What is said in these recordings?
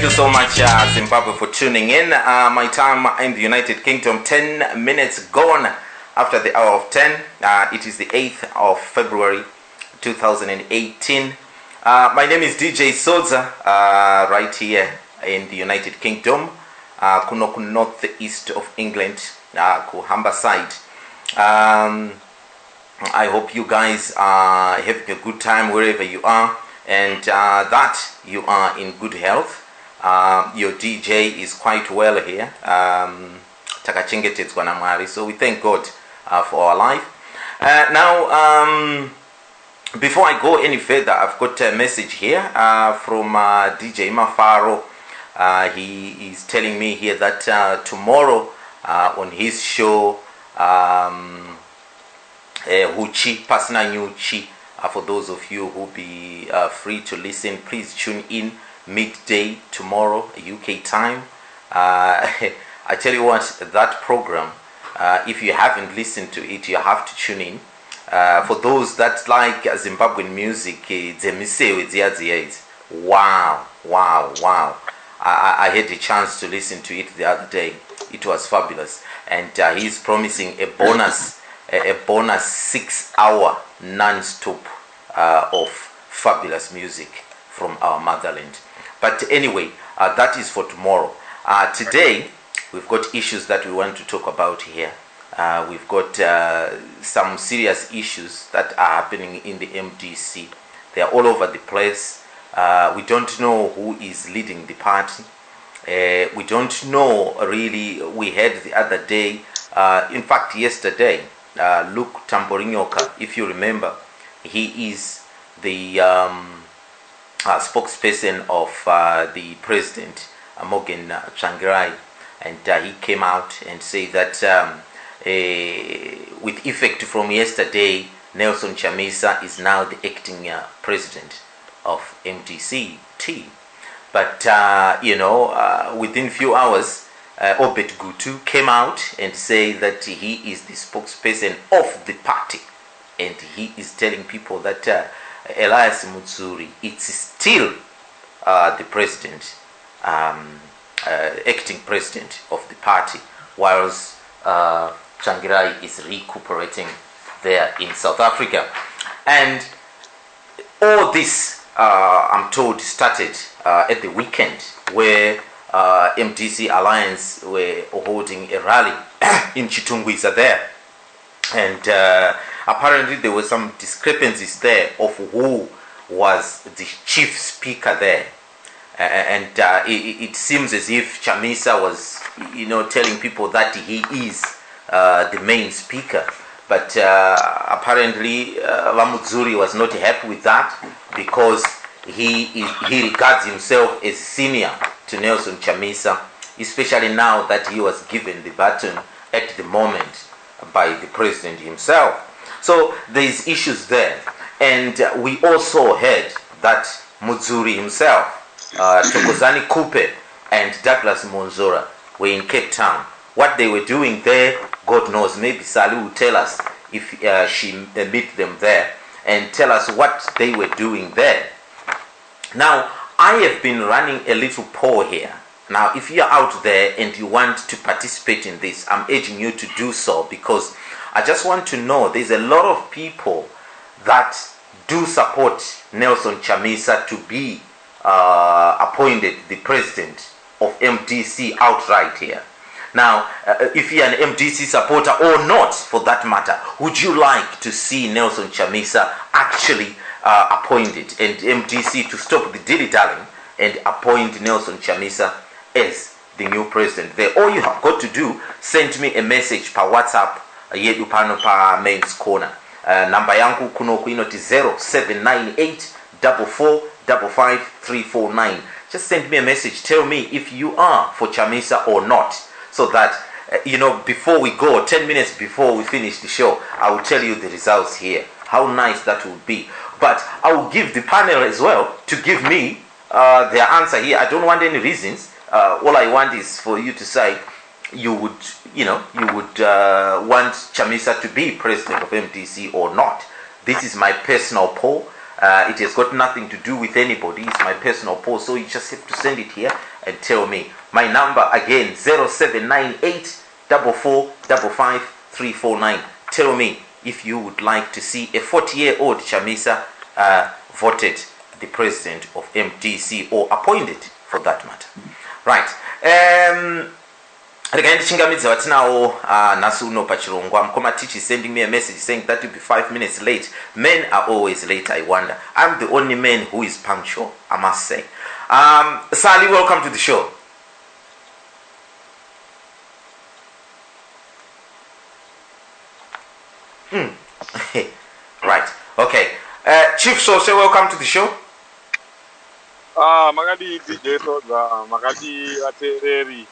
you so much, Zimbabwe, for tuning in. My time in the United Kingdom, 10 minutes gone after the hour of 10. It is the 8th of February, 2018. My name is DJ Sodza, right here in the United Kingdom, kuno northeast of England, kuhamba side. I hope you guys are having a good time wherever you are, and that you are in good health. Your DJ is quite well here. So we thank God for our life. Now, before I go any further, I've got a message here from DJ Mafaro. He is telling me here that tomorrow on his show, Huchi, Pasna Nyuchi, for those of you who be free to listen, please tune in midday tomorrow, UK time. I tell you what, that program, if you haven't listened to it, you have to tune in. For those that like Zimbabwean music, wow. I had a chance to listen to it the other day. It was fabulous, and he's promising a bonus 6-hour non-stop of fabulous music from our motherland. But anyway, that is for tomorrow. Today we've got issues that we want to talk about here. We've got some serious issues that are happening in the MDC. They are all over the place. We don't know who is leading the party. We don't know really. We heard the other day, in fact yesterday, Luke Tamborinyoka, if you remember, he is the spokesperson of the president, Morgan Tsvangirai, and he came out and said that with effect from yesterday, Nelson Chamisa is now the acting president of Mdc-T. But within few hours, Obet Gutu came out and said that he is the spokesperson of the party, and he is telling people that Elias Mutsuri is still the president, acting president of the party, whilst Tsvangirai is recuperating there in South Africa. And all this, I'm told, started at the weekend, where MDC Alliance were holding a rally in Chitungwiza there, and apparently there were some discrepancies there of who was the chief speaker there, and it seems as if Chamisa was, telling people that he is the main speaker, but apparently Vamudzuri was not happy with that, because he regards himself as senior to Nelson Chamisa, especially now that he was given the baton at the moment by the president himself. So there is issues there, and we also heard that Mudzuri himself, Thokozani Kupe and Douglas Monzora were in Cape Town. What they were doing there, God knows. Maybe Sally will tell us if she meet them there, and tell us what they were doing there. Now, I have been running a little poll here. Now, if you're out there and you want to participate in this, I'm urging you to do so, because I just want to know, there's a lot of people that do support Nelson Chamisa to be appointed the president of MDC outright here. Now, if you're an MDC supporter or not, for that matter, would you like to see Nelson Chamisa actually appointed, and MDC to stop the dilly-dallying and appoint Nelson Chamisa as the new president there? All you have got to do, send me a message per WhatsApp yedu pano pa mains corner. Namba yangu kunoku inoti 079844555349. Just send me a message, tell me if you are for Chamisa or not, so that before we go, 10 minutes before we finish the show, I will tell you the results here. How nice that would be. But I will give the panel as well to give me their answer here. I don't want any reasons. All I want is for you to say you would want Chamisa to be president of MDC or not. This is my personal poll. It has got nothing to do with anybody. It's my personal poll, so you just have to send it here and tell me. My number again, 0798 4455349. Tell me if you would like to see a 40-year-old Chamisa voted the president of MDC or appointed for that matter. Right. Again, chingamidzi vatinawo nhasi uno pachirongwa. Mukoma Tichi sending me a message saying that will be 5 minutes late. Men are always late, I wonder. I'm the only man who is punctual, I must say. Sally, welcome to the show. Right. Okay. Chief Sose, welcome to the show. Magadi DJ Sodza, Magadi Atereri,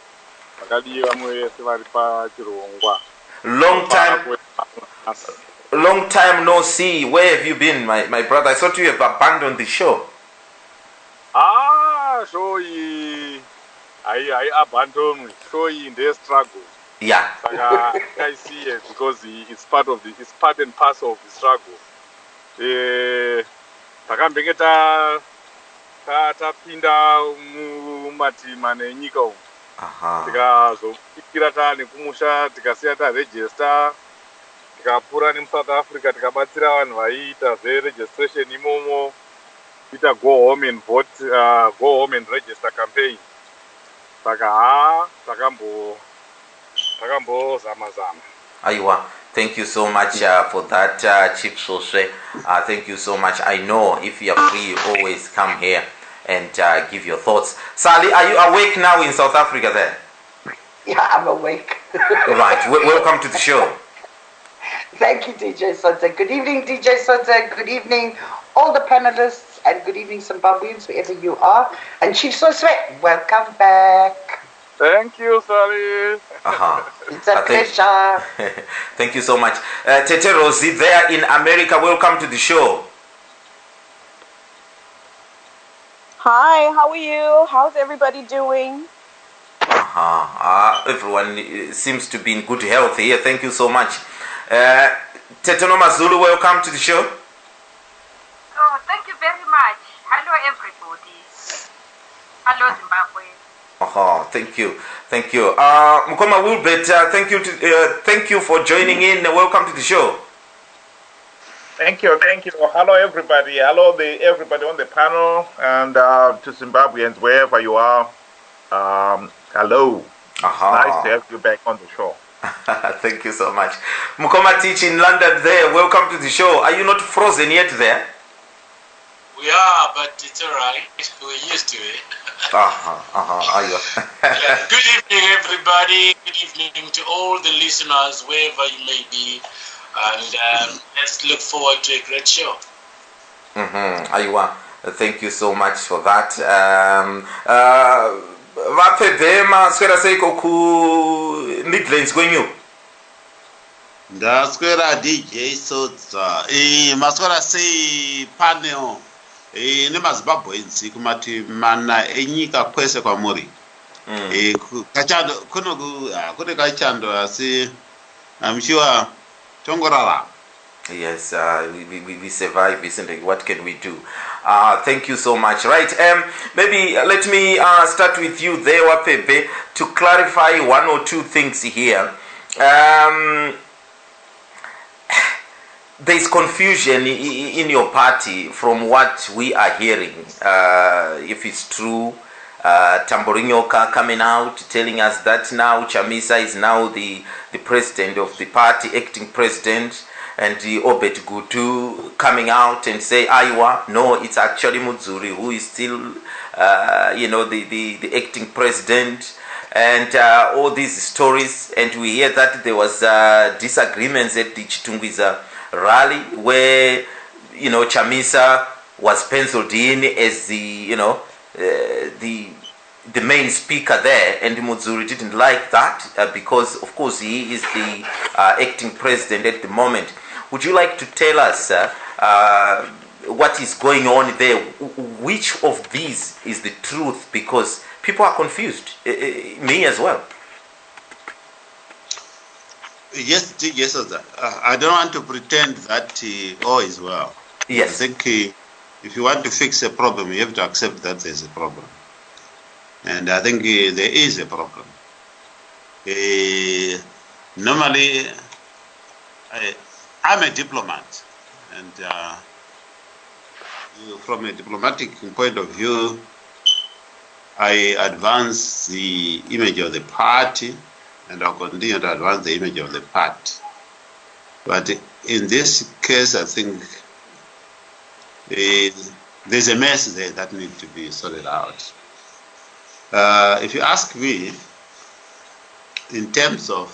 Magadi Amwe Sevaripa Chirungwa. Long time no see. Where have you been, my brother? I thought you have abandoned the show. So I abandoned. So in the struggle. Yeah. I see it because it's part and parcel of the struggle. Takambengeta tapinda mumatima nenyika umu. Tikazopikira nekumusha tikasiya taregister tikapura nemusouth Africa tikabatsira vanhu vaiita zveregistration imomo kuita go home and vote, go home and register campaign. Saka takambozama. Aiwa. Thank you so much for that, Chief Sose. Thank you so much. I know if you are free, you always come here and give your thoughts. Sally, are you awake now in South Africa there? Yeah, I'm awake. Right. Welcome to the show. Thank you, DJ Sodza. Good evening, DJ Sodza. Good evening, all the panelists, and good evening, Zimbabweans, wherever you are. And Chief Sose, welcome back. Thank you, Sally. It's a pleasure. Thank you so much. Tete Rosie there in America, welcome to the show. Hi, how are you? How's everybody doing? Everyone seems to be in good health here. Thank you so much. Tete Noma Zulu, welcome to the show. Oh, thank you very much. Hello, everybody. Hello, Zimbabwe. Thank you. Mukoma Wilbert, thank you for joining in. Welcome to the show. Thank you. Hello, everybody. Hello, everybody on the panel, and to Zimbabweans, wherever you are. Hello. Nice to have you back on the show. Thank you so much. Mukoma Tichi in London there. Welcome to the show. Are you not frozen yet there? We are, but it's alright. We're used to it. Yeah. Good evening, everybody. Good evening to all the listeners, wherever you may be. And let's look forward to a great show. Thank you so much for that. Vapedema swera seiko ku Midlands kwenyu. Ndaswera DJ Sodza. Maswera sei panel. NeMaZimbabweans kumati mana enyika kwese kwamuri. Kachando kune kachando asi I'm sure tongorara. Yes, we survive, isn't it? What can we do? Thank you so much. Right, maybe let me start with you there, Wapepe, to clarify one or two things here. There's confusion in your party from what we are hearing. If it's true, Tamborinyoka coming out telling us that now Chamisa is now the president of the party, acting president, and the Obet Gutu coming out and say, Aiwa, no, it's actually Mudzuri who is still, the acting president, and all these stories. And we hear that there was disagreements at the Chitungwiza rally where, Chamisa was penciled in as the main speaker there, and Mudzuri didn't like that because, of course, he is the acting president at the moment. Would you like to tell us what is going on there? Which of these is the truth? Because people are confused, me as well. Yes, I don't want to pretend that all is well. Yes. I think if you want to fix a problem, you have to accept that there's a problem. And I think there is a problem. Normally, I'm a diplomat, and from a diplomatic point of view, I advance the image of the party, and I'll continue to advance the image of the party. But in this case, I think there's a mess there that needs to be sorted out. If you ask me, in terms of,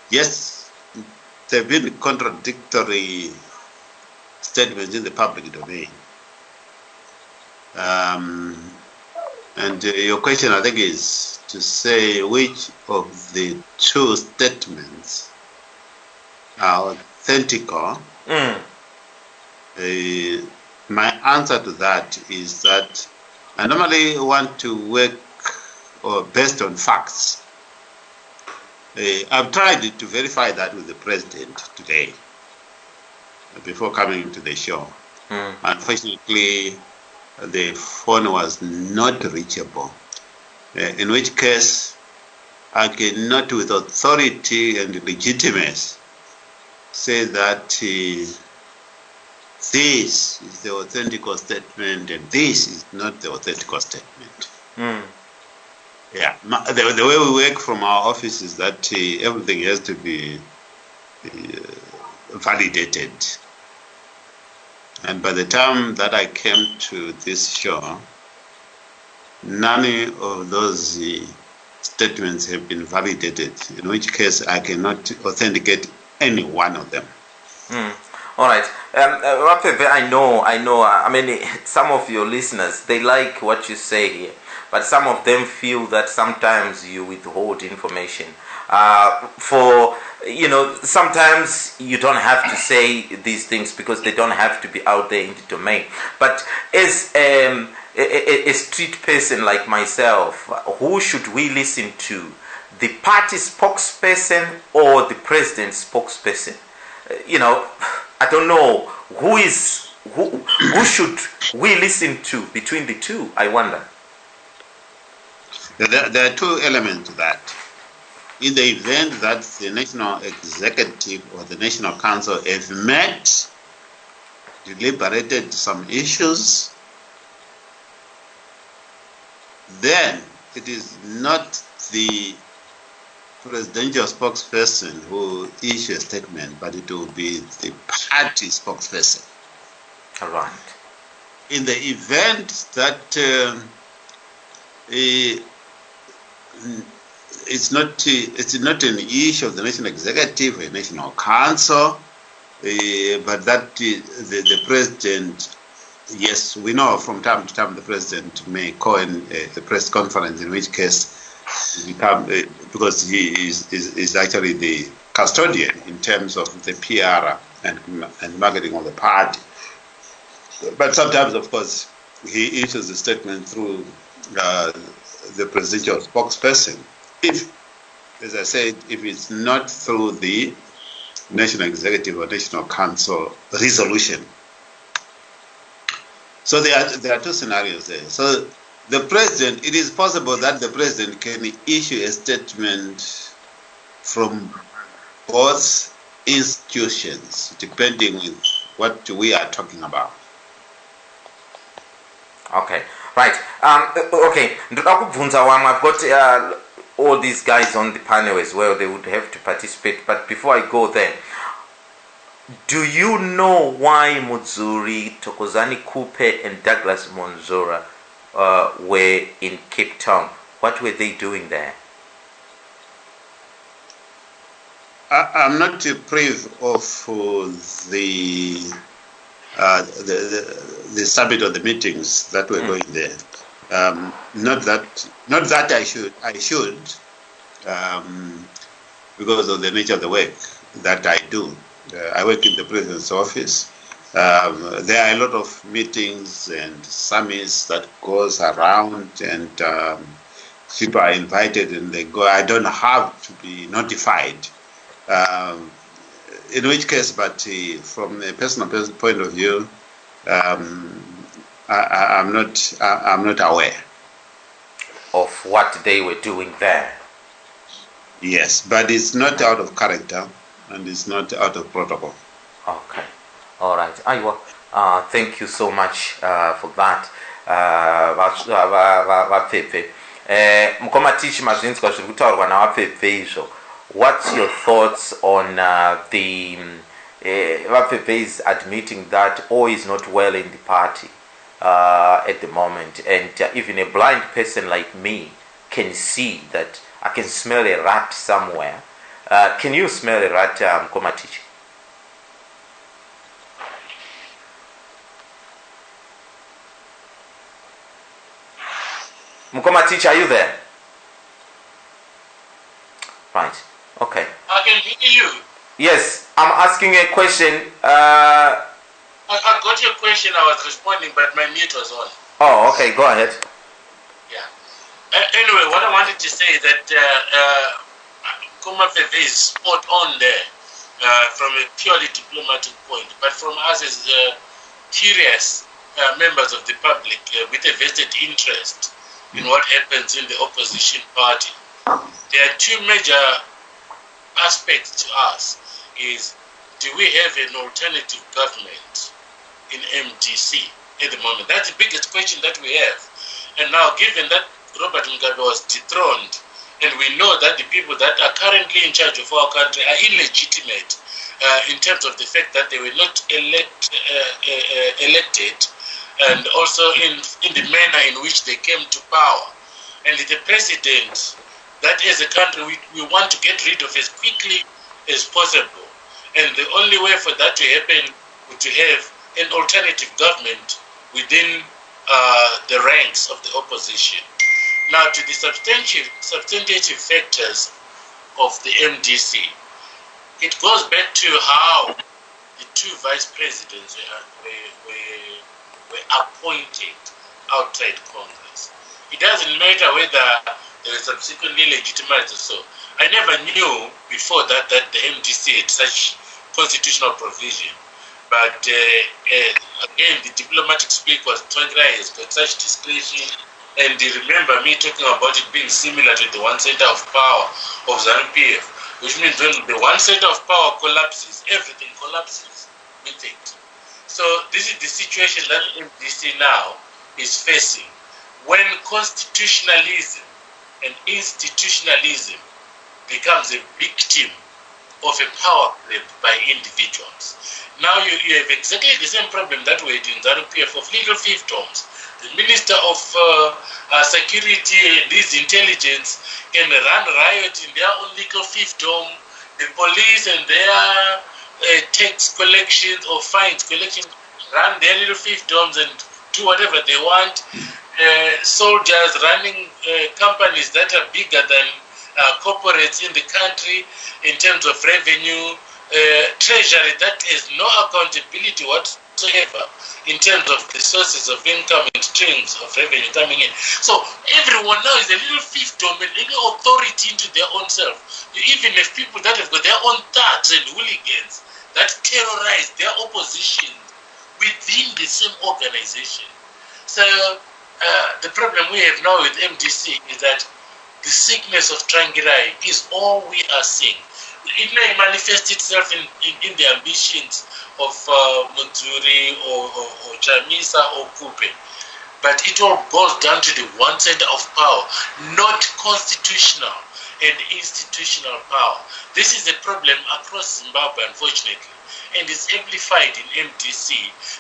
yes, there have been contradictory statements in the public domain. And your question, I think, is to say which of the two statements are authentic. My answer to that is that I normally want to work based on facts. I've tried to verify that with the president today before coming to the show. Unfortunately, the phone was not reachable, in which case I cannot with authority and legitimacy say that this is the authentic statement and this is not the authentic statement. Yeah, the way we work from our office is that everything has to be validated. And by the time that I came to this show, none of those statements have been validated, in which case I cannot authenticate any one of them. All right. I know. I mean, some of your listeners, they like what you say here, but some of them feel that sometimes you withhold information. Sometimes you don't have to say these things because they don't have to be out there in the domain. But as a street person like myself, who should we listen to? The party spokesperson or the president's spokesperson? I don't know who should we listen to between the two, I wonder. There are two elements to that. In the event that the National Executive or the National Council have met, deliberated some issues, then it is not the presidential spokesperson who issue a statement, but it will be the party spokesperson. All right. In the event that it's not an issue of the National Executive or National Council, but that the president, yes, we know from time to time the president may call in a press conference, in which case because he is actually the custodian in terms of the PR and marketing of the party. But sometimes, of course, he issues a statement through the presidential spokesperson. If, as I said, if it's not through the National Executive or National Council resolution. So there are two scenarios there. So the president, it is possible that the president can issue a statement from both institutions, depending on what we are talking about. Okay, right. Okay, I've got all these guys on the panel as well. They would have to participate. But before I go there, do you know why Mudzuri, Tokozani Kupe, and Douglas Monzora were in Cape Town? What were they doing there? I'm not privy of the summit or the meetings that were going there. Not that I should, because of the nature of the work that I do. I work in the president's office. There are a lot of meetings and summits that goes around, and people are invited and they go. I don't have to be notified. In which case, but from a personal point of view, I'm not aware. what they were doing there. Yes, but it's not out of character and it's not out of protocol. Okay, all right. Thank you so much for that. Vapepe. Mukoma tichi mazvinzwa zviri kutaurwa navapepe izvo. What's your thoughts on the Vapepe is admitting that all is not well in the party at the moment, and even a blind person like me can see that I can smell a rat somewhere. Can you smell a rat, Mukoma tichi? Mukoma teacher, are you there? Right. Okay. I can hear you. Yes, I'm asking a question. I got your question. I was responding, but my mute was on. Oh, okay. Go ahead. Yeah. Anyway, what I wanted to say is that Kumafefe is spot on there from a purely diplomatic point, but from us as curious members of the public with a vested interest in what happens in the opposition party. There are two major aspects to us. Is, do we have an alternative government in MDC at the moment? That's the biggest question that we have. And now, given that Robert Mugabe was dethroned, and we know that the people that are currently in charge of our country are illegitimate in terms of the fact that they were not elected, and also in the manner in which they came to power. And the president that as a country we want to get rid of as quickly as possible. And the only way for that to happen would to have an alternative government within the ranks of the opposition. Now, to the substantive factors of the MDC, it goes back to how the two vice presidents were appointed outside Congress. It doesn't matter whether they were subsequently legitimized or so. I never knew before that the MDC had such constitutional provision. But again, the diplomatic speak was Tsvangirai has got such discretion. And remember me talking about it being similar to the one center of power of ZANU-PF, which means when the one center of power collapses, everything collapses with it. So this is the situation that MDC now is facing. When constitutionalism and institutionalism becomes a victim of a power grab by individuals. Now you have exactly the same problem that we had in ZANU-PF of little fiefdoms. The Minister of Security and his intelligence can run riot in their own little fiefdom. The police and their tax collections or fines collection run their little fiefdoms and do whatever they want. Soldiers running companies that are bigger than corporates in the country in terms of revenue, treasury that has no accountability whatsoever in terms of the sources of income and streams of revenue coming in. So everyone now is a little fiefdom and a little authority into their own self. You even have people that have got their own thugs and hooligans that terrorize their opposition within the same organization. So the problem we have now with MDC is that the sickness of Tsvangirai is all we are seeing. It may manifest itself in the ambitions of Mutsuri or Chamisa or Kupe, but it all goes down to the one center of power, not constitutional and institutional power. This is a problem across Zimbabwe, unfortunately, and it's amplified in MDC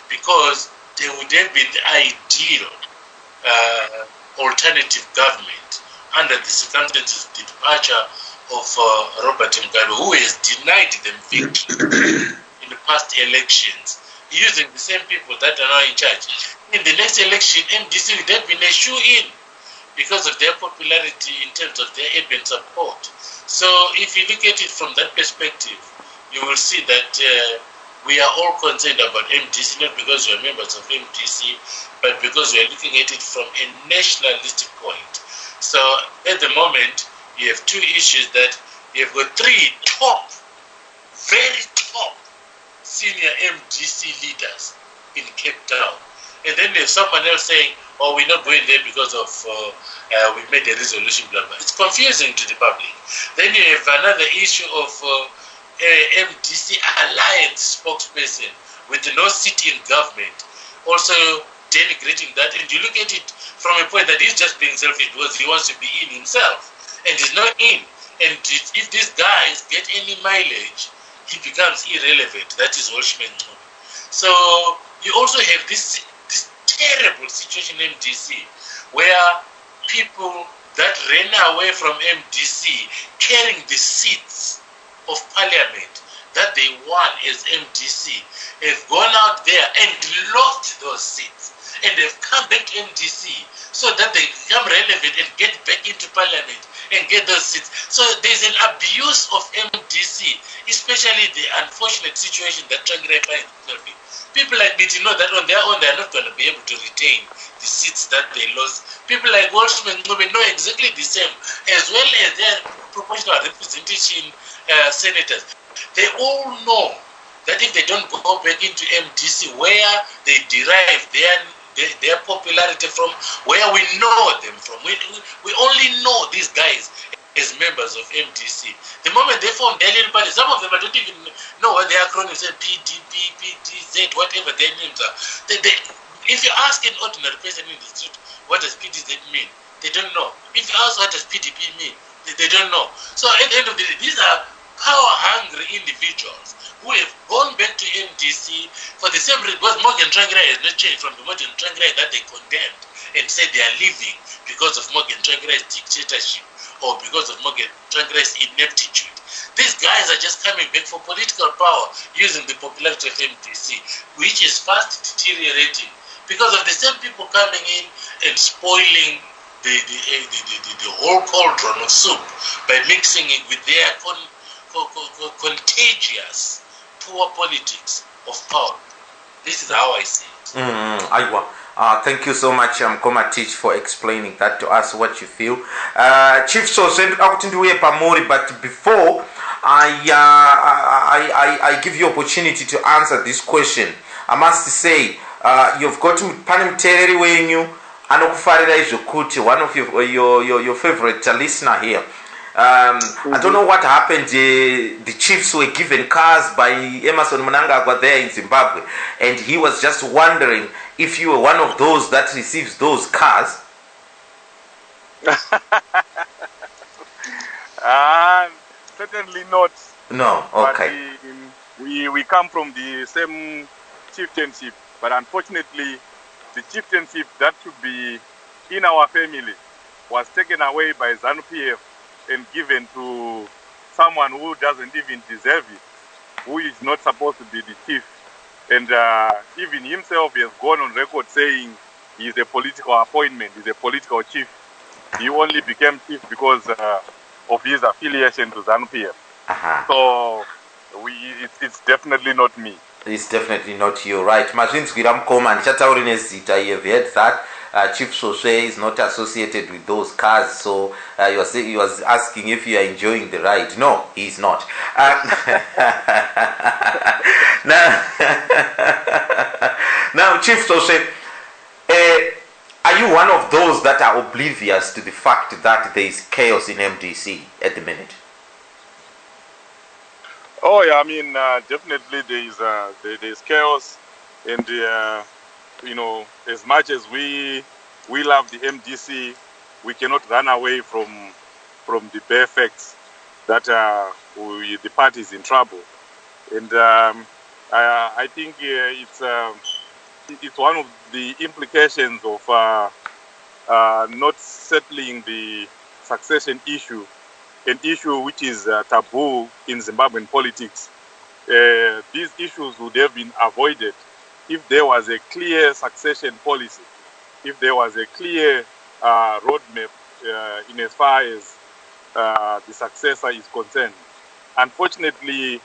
because there would have been the ideal alternative government under the circumstances of the departure of Robert Mugabe, who has denied them victory in the past elections, using the same people that are now in charge. In the next election, MDC would have been a shoe-in because of their popularity in terms of their urban support. So if you look at it from that perspective, you will see that we are all concerned about MDC, not because we are members of MDC, but because we are looking at it from a nationalistic point. So at the moment, you have two issues that you have got three very top senior MDC leaders in Cape Town. And then there's someone else saying, or we're not going there because of we made a resolution, blah, blah. It's confusing to the public. Then you have another issue of MDC alliance spokesperson with no seat in government, also denigrating that. And you look at it from a point that he's just being selfish because he wants to be in himself, and he's not in. And if these guys get any mileage, he becomes irrelevant. That is Walshman. So you also have this terrible situation in MDC where people that ran away from MDC carrying the seats of parliament that they won as MDC have gone out there and lost those seats, and they've come back to MDC so that they become relevant and get back into parliament and get those seats. So there's an abuse of MDC, especially the unfortunate situation that Tsvangirai finds itself in. People like me to know that on their own they are not going to be able to retain the seats that they lost. People like Walshman know exactly the same, as well as their proportional representation senators. They all know that if they don't go back into MDC, where they derive their popularity from, where we know them from, we only know these guys as members of MDC. The moment they form their little party, some of them I don't even know what their acronyms are, PDP, PDZ, whatever their names are. If you ask an ordinary person in the street, what does PDZ mean? They don't know. If you ask what does PDP mean, they don't know. So at the end of the day, these are power-hungry individuals who have gone back to MDC for the same reason, because Morgan Tsvangirai has not changed from the Morgan Tsvangirai that they condemned and said they are leaving because of Morgan Tsvangirai's dictatorship or because of Morgan Tsvangirai's ineptitude. These guys are just coming back for political power using the popularity of MDC, which is fast deteriorating because of the same people coming in and spoiling the whole cauldron of soup by mixing it with their contagious poor politics of power. This is how I see it. Thank you so much, Komatich, for explaining that to us, what you feel. Chief Sodza, but before I give you opportunity to answer this question, I must say, you've got Panimtereri wenyu anokufarira izvokuti, one of your favorite listener here. I don't know what happened. The chiefs were given cars by Emerson Mnangagwa there in Zimbabwe, and he was just wondering if you were one of those that receives those cars. Certainly not. No, okay. But we come from the same chieftainship, but unfortunately, the chieftainship that should be in our family was taken away by ZANU-PF and given to someone who doesn't even deserve it, who is not supposed to be the chief. And even himself has gone on record saying he is a political appointment, he's a political chief. He only became chief because of his affiliation to ZANU-PF. So it's definitely not me. It's definitely not you, right? Mazvinzwira mukoma ndichataura nezita. You've heard that Chief Sodza is not associated with those cars, so he was asking if you are enjoying the ride. No, he's not. Now, Chief Sodza, are you one of those that are oblivious to the fact that there is chaos in MDC at the minute? Oh yeah, I mean, definitely there is chaos, and you know, as much as we love the MDC, we cannot run away from the bare facts that the party is in trouble, and I think it's one of the implications of not settling the succession issue. An issue which is taboo in Zimbabwean politics. These issues would have been avoided if there was a clear succession policy, if there was a clear roadmap in as far as the successor is concerned. Unfortunately,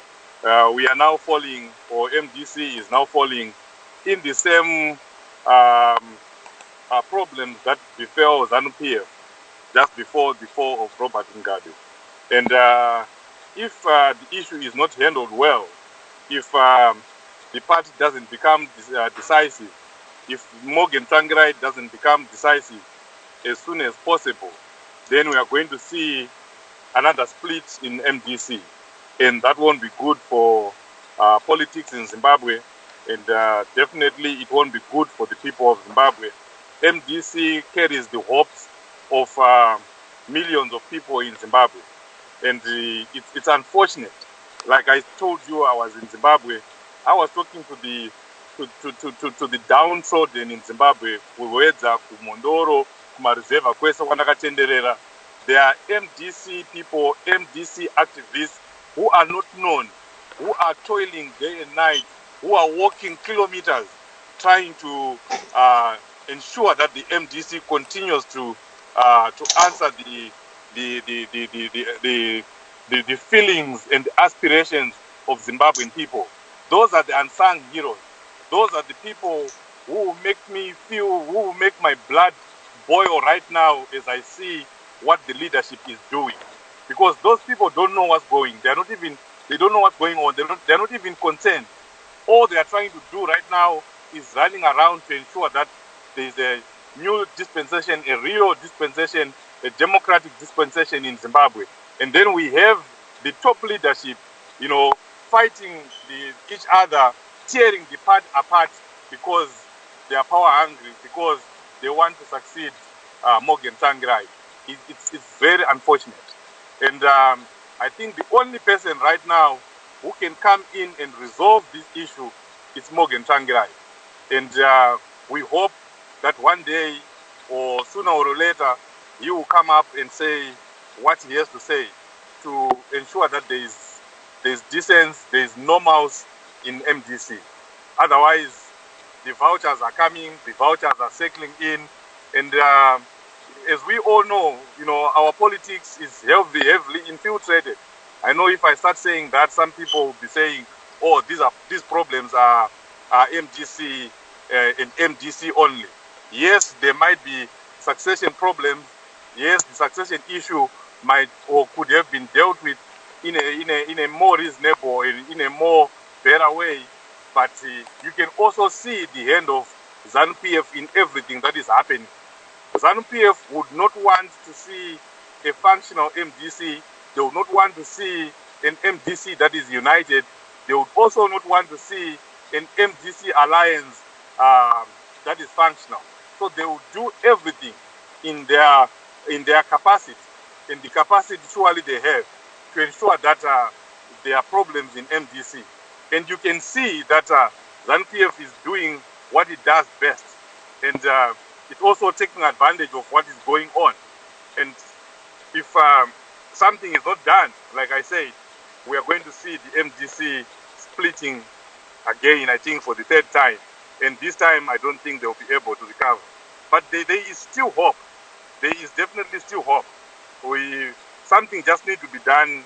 we are now falling, or MDC is now falling, in the same problems that befell ZANU-PF just before the fall of Robert Mugabe. And if the issue is not handled well, if the party doesn't become decisive, if Morgan Tsvangirai doesn't become decisive as soon as possible, then we are going to see another split in MDC. And that won't be good for politics in Zimbabwe. And definitely it won't be good for the people of Zimbabwe. MDC carries the hopes of millions of people in Zimbabwe. And it's unfortunate. Like I told you, I was in Zimbabwe. I was talking to the downtrodden in Zimbabwe. Kuwedza, kumondoro, kumaruzeva kwese kwandakatenderera. There are MDC people, MDC activists who are not known, who are toiling day and night, who are walking kilometers trying to ensure that the MDC continues to answer the feelings and aspirations of Zimbabwean people. Those are the unsung heroes. Those are the people who make me feel, who make my blood boil right now as I see what the leadership is doing. Because those people don't know what's going. They don't know what's going on. They're not even concerned. All they are trying to do right now is running around to ensure that there is a new dispensation, a real dispensation, a democratic dispensation in Zimbabwe. And then we have the top leadership, fighting each other, tearing the part apart because they are power hungry, because they want to succeed Morgan Tsvangirai. It's very unfortunate. And I think the only person right now who can come in and resolve this issue is Morgan Tsvangirai. And we hope that one day, or sooner or later, he will come up and say what he has to say to ensure that there's decency, there's normals in MDC. Otherwise, the vouchers are coming, the vouchers are circling in, and as we all know, our politics is heavily infiltrated. I know if I start saying that, some people will be saying, oh, these problems are MDC and MDC only. Yes, there might be succession problems. Yes, the succession issue might or could have been dealt with in a more reasonable, in a more better way. But you can also see the hand of ZANU-PF in everything that is happening. ZANU-PF would not want to see a functional MDC. They would not want to see an MDC that is united. They would also not want to see an MDC alliance that is functional. So they will do everything in their capacity, in the capacity surely they have, to ensure that there are problems in MDC. And you can see that ZANU-PF is doing what it does best. And it's also taking advantage of what is going on. And if something is not done, like I said, we are going to see the MDC splitting again, I think, for the third time. And this time, I don't think they'll be able to recover. But there is still hope. There is definitely still hope. Something just needs to be done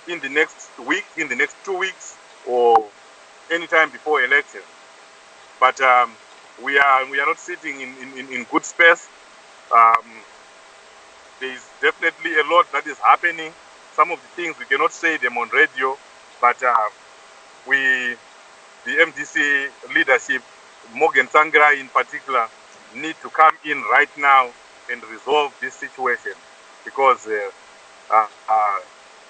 in the next week, in the next 2 weeks, or anytime before election. But we are not sitting in good space. There is definitely a lot that is happening. Some of the things we cannot say them on radio, but the MDC leadership, Morgan Tsvangirai in particular, need to come in right now and resolve this situation, because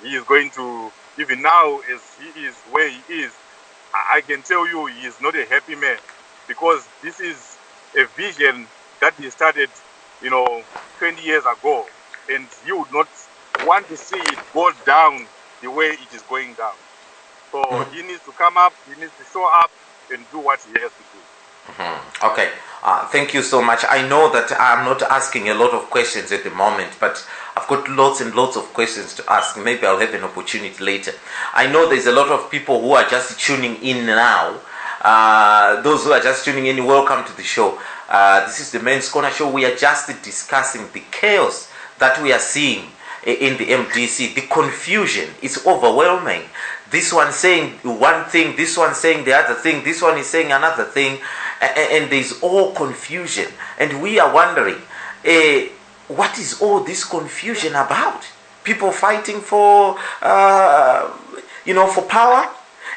he is going to, even now as he is where he is, I can tell you he is not a happy man, because this is a vision that he started 20 years ago, and he would not want to see it go down the way it is going down. So he needs to come up, he needs to show up and do what he has to do. Okay, thank you so much. I know that I'm not asking a lot of questions at the moment, but I've got lots and lots of questions to ask. Maybe I'll have an opportunity later. I know there's a lot of people who are just tuning in now. Those who are just tuning in, welcome to the show. This is the Men's Corner Show. We are just discussing the chaos that we are seeing in the MDC. The confusion is overwhelming. This one saying one thing, this one saying the other thing, this one is saying another thing, and there's all confusion. And we are wondering, what is all this confusion about? People fighting for, for power.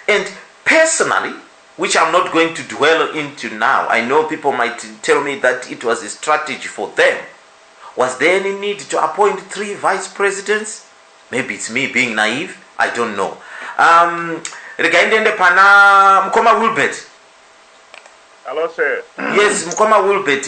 And personally, which I'm not going to dwell into now. I know people might tell me that it was a strategy for them. Was there any need to appoint 3 vice presidents? Maybe it's me being naive. I don't know. Regaindende pana Mkoma Wilbert. Hello, sir. Yes, Mkoma Wilbert.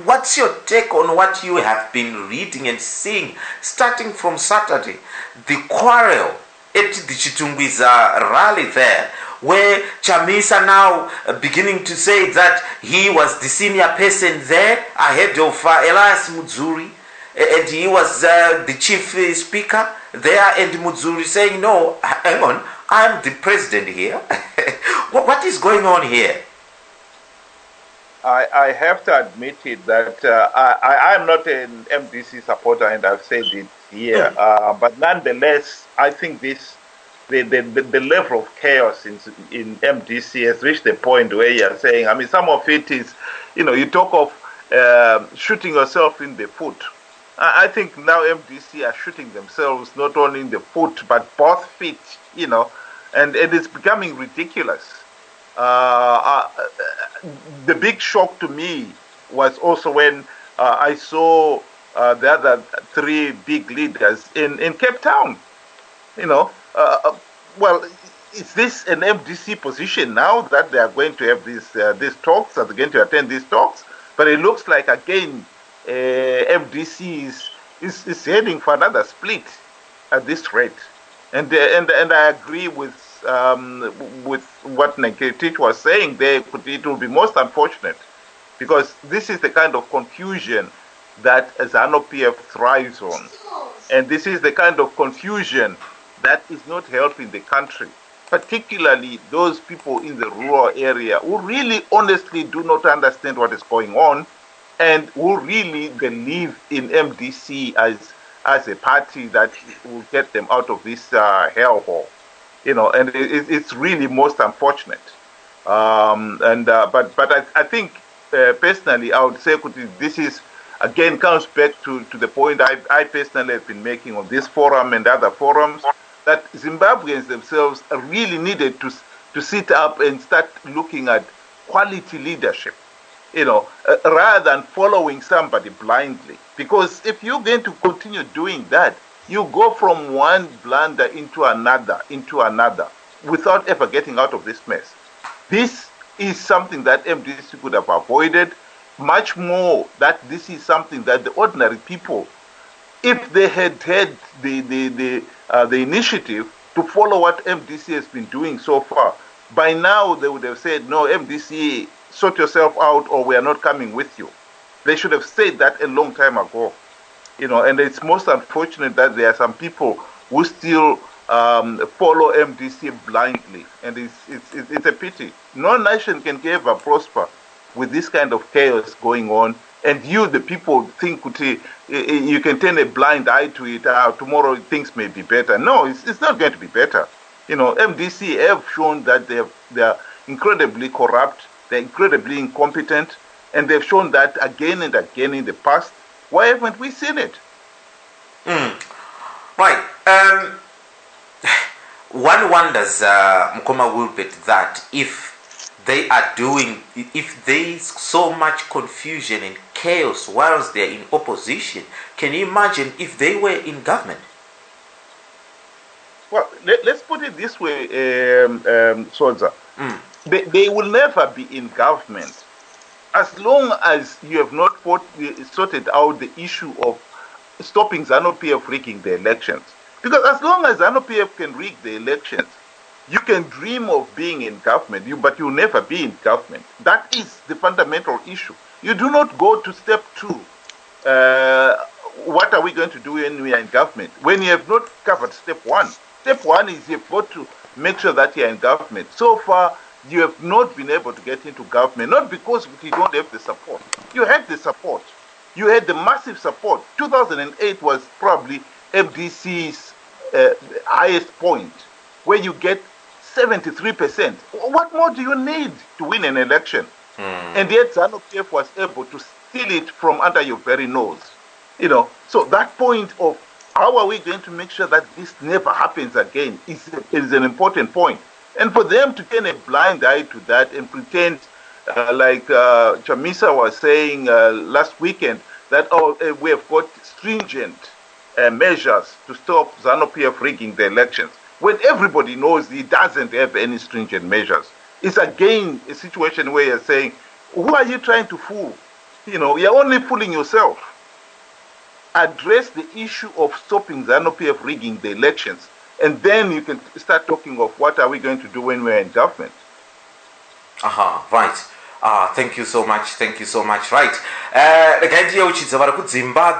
What's your take on what you have been reading and seeing starting from Saturday? The quarrel at the Chitungwiza rally there, where Chamisa now beginning to say that he was the senior person there ahead of Elias Mudzuri, and he was the chief speaker there, and Mudzuri saying, no, hang on, I'm the president here. What is going on here? I have to admit it that I am not an MDC supporter, and I've said it here. But nonetheless, I think the level of chaos in MDC has reached the point where you're saying, I mean, some of it is, you talk of shooting yourself in the foot. I think now MDC are shooting themselves not only in the foot, but both feet, and it's becoming ridiculous. The big shock to me was also when I saw the other 3 big leaders in Cape Town. Well, is this an MDC position now that they are going to have these talks? Are they going to attend these talks? But it looks like again MDC is heading for another split at this rate. And I agree with what Neketich was saying there. It will be most unfortunate, because this is the kind of confusion that ZANU-PF thrives on, and this is the kind of confusion that is not helping the country, particularly those people in the rural area who really honestly do not understand what is going on, and who really believe in MDC as a party that will get them out of this hellhole. And it's really most unfortunate. But I think personally, I would say this is again comes back to the point I personally have been making on this forum and other forums, that Zimbabweans themselves really needed to sit up and start looking at quality leadership, rather than following somebody blindly. Because if you're going to continue doing that, you go from one blunder into another, without ever getting out of this mess. This is something that MDC could have avoided, much more that this is something that the ordinary people, if they had had the initiative to follow what MDC has been doing so far, by now they would have said, no, MDC, sort yourself out or we are not coming with you. They should have said that a long time ago. And it's most unfortunate that there are some people who still follow MDC blindly, and it's a pity. No nation can ever prosper with this kind of chaos going on, and you, the people, think you can turn a blind eye to it. Tomorrow things may be better. No, it's not going to be better. MDC have shown that they are incredibly corrupt, they're incredibly incompetent, and they've shown that again and again in the past. Why haven't we seen it? Right. One wonders, Mkoma Wilbert, that if there is so much confusion and chaos whilst they're in opposition, can you imagine if they were in government? Well, let's put it this way, Sodza. They will never be in government as long as you have not sorted out the issue of stopping ZANU-PF rigging the elections. Because as long as ZANU-PF can rig the elections, you can dream of being in government, but you'll never be in government. That is the fundamental issue. You do not go to step 2. What are we going to do when we are in government? When you have not covered step 1. Step 1 is you've got to make sure that you're in government. So far, you have not been able to get into government, not because you don't have the support. You had the support. You had the massive support. 2008 was probably MDC's highest point, where you get 73%. What more do you need to win an election? And yet ZANU-PF was able to steal it from under your very nose. So that point of how are we going to make sure that this never happens again is an important point. And for them to turn a blind eye to that and pretend, like Chamisa was saying last weekend, that we have got stringent measures to stop ZANU-PF rigging the elections, when everybody knows he doesn't have any stringent measures. It's again a situation where you're saying, who are you trying to fool? You're only fooling yourself. Address the issue of stopping ZANU-PF rigging the elections, and then you can start talking of what are we going to do when we're in government. Right. Thank you so much. Thank you so much. Right.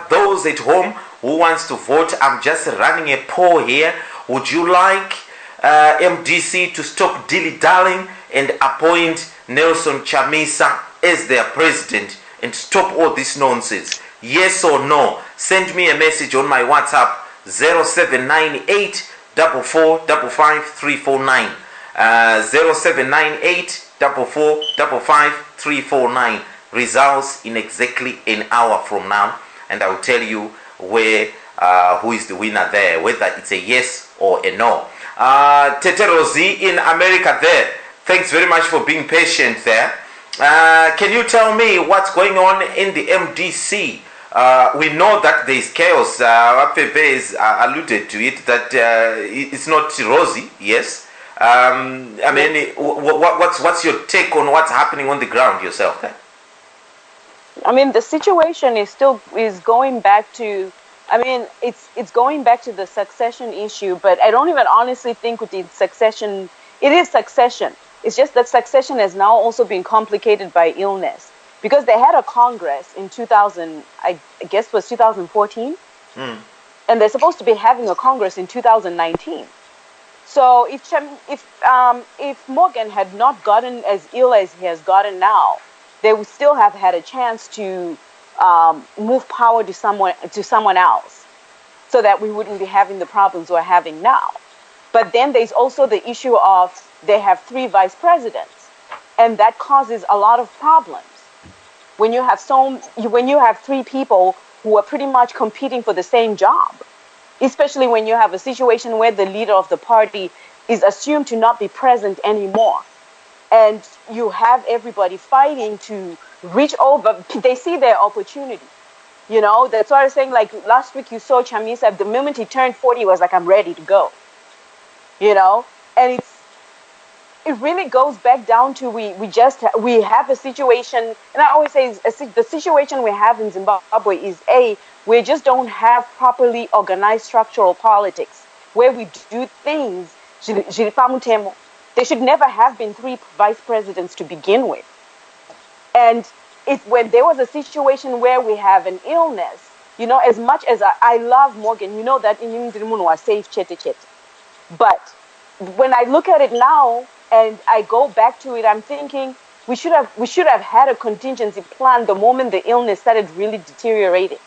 Those at home who wants to vote, I'm just running a poll here. Would you like MDC to stop dilly-dallying and appoint Nelson Chamisa as their president and stop all this nonsense? Yes or no? Send me a message on my WhatsApp 0798 4455349. 0798 4455349. Results in exactly an hour from now, and I will tell you who is the winner there, whether it's a yes or a no. Tete Rosie in America there, thanks very much for being patient there. Can you tell me what's going on in the MDC? We know that there is chaos. Pepe has alluded to it, that it's not rosy, yes. I mean, what's your take on what's happening on the ground yourself? I mean, the situation is going back to, I mean, it's going back to the succession issue, but I don't even honestly think with the succession, it is succession. It's just that succession has now also been complicated by illness, because they had a Congress in 2000, I guess it was 2014, and they're supposed to be having a Congress in 2019. So if Morgan had not gotten as ill as he has gotten now, they would still have had a chance to move power to someone else, so that we wouldn't be having the problems we're having now. But then there's also the issue of they have 3 vice presidents, and that causes a lot of problems. When you have 3 people who are pretty much competing for the same job, especially when you have a situation where the leader of the party is assumed to not be present anymore, and you have everybody fighting to reach over, they see their opportunity. That's why I was saying, like last week you saw Chamisa, the moment he turned 40, he was like, I'm ready to go. And it really goes back down to we have a situation, and I always say the situation we have in Zimbabwe is we just don't have properly organized structural politics where we do things. There should never have been 3 vice presidents to begin with. And when there was a situation where we have an illness, as much as I love Morgan, that in Indian was safe, but when I look at it now and I go back to it, I'm thinking we should have had a contingency plan the moment the illness started really deteriorating,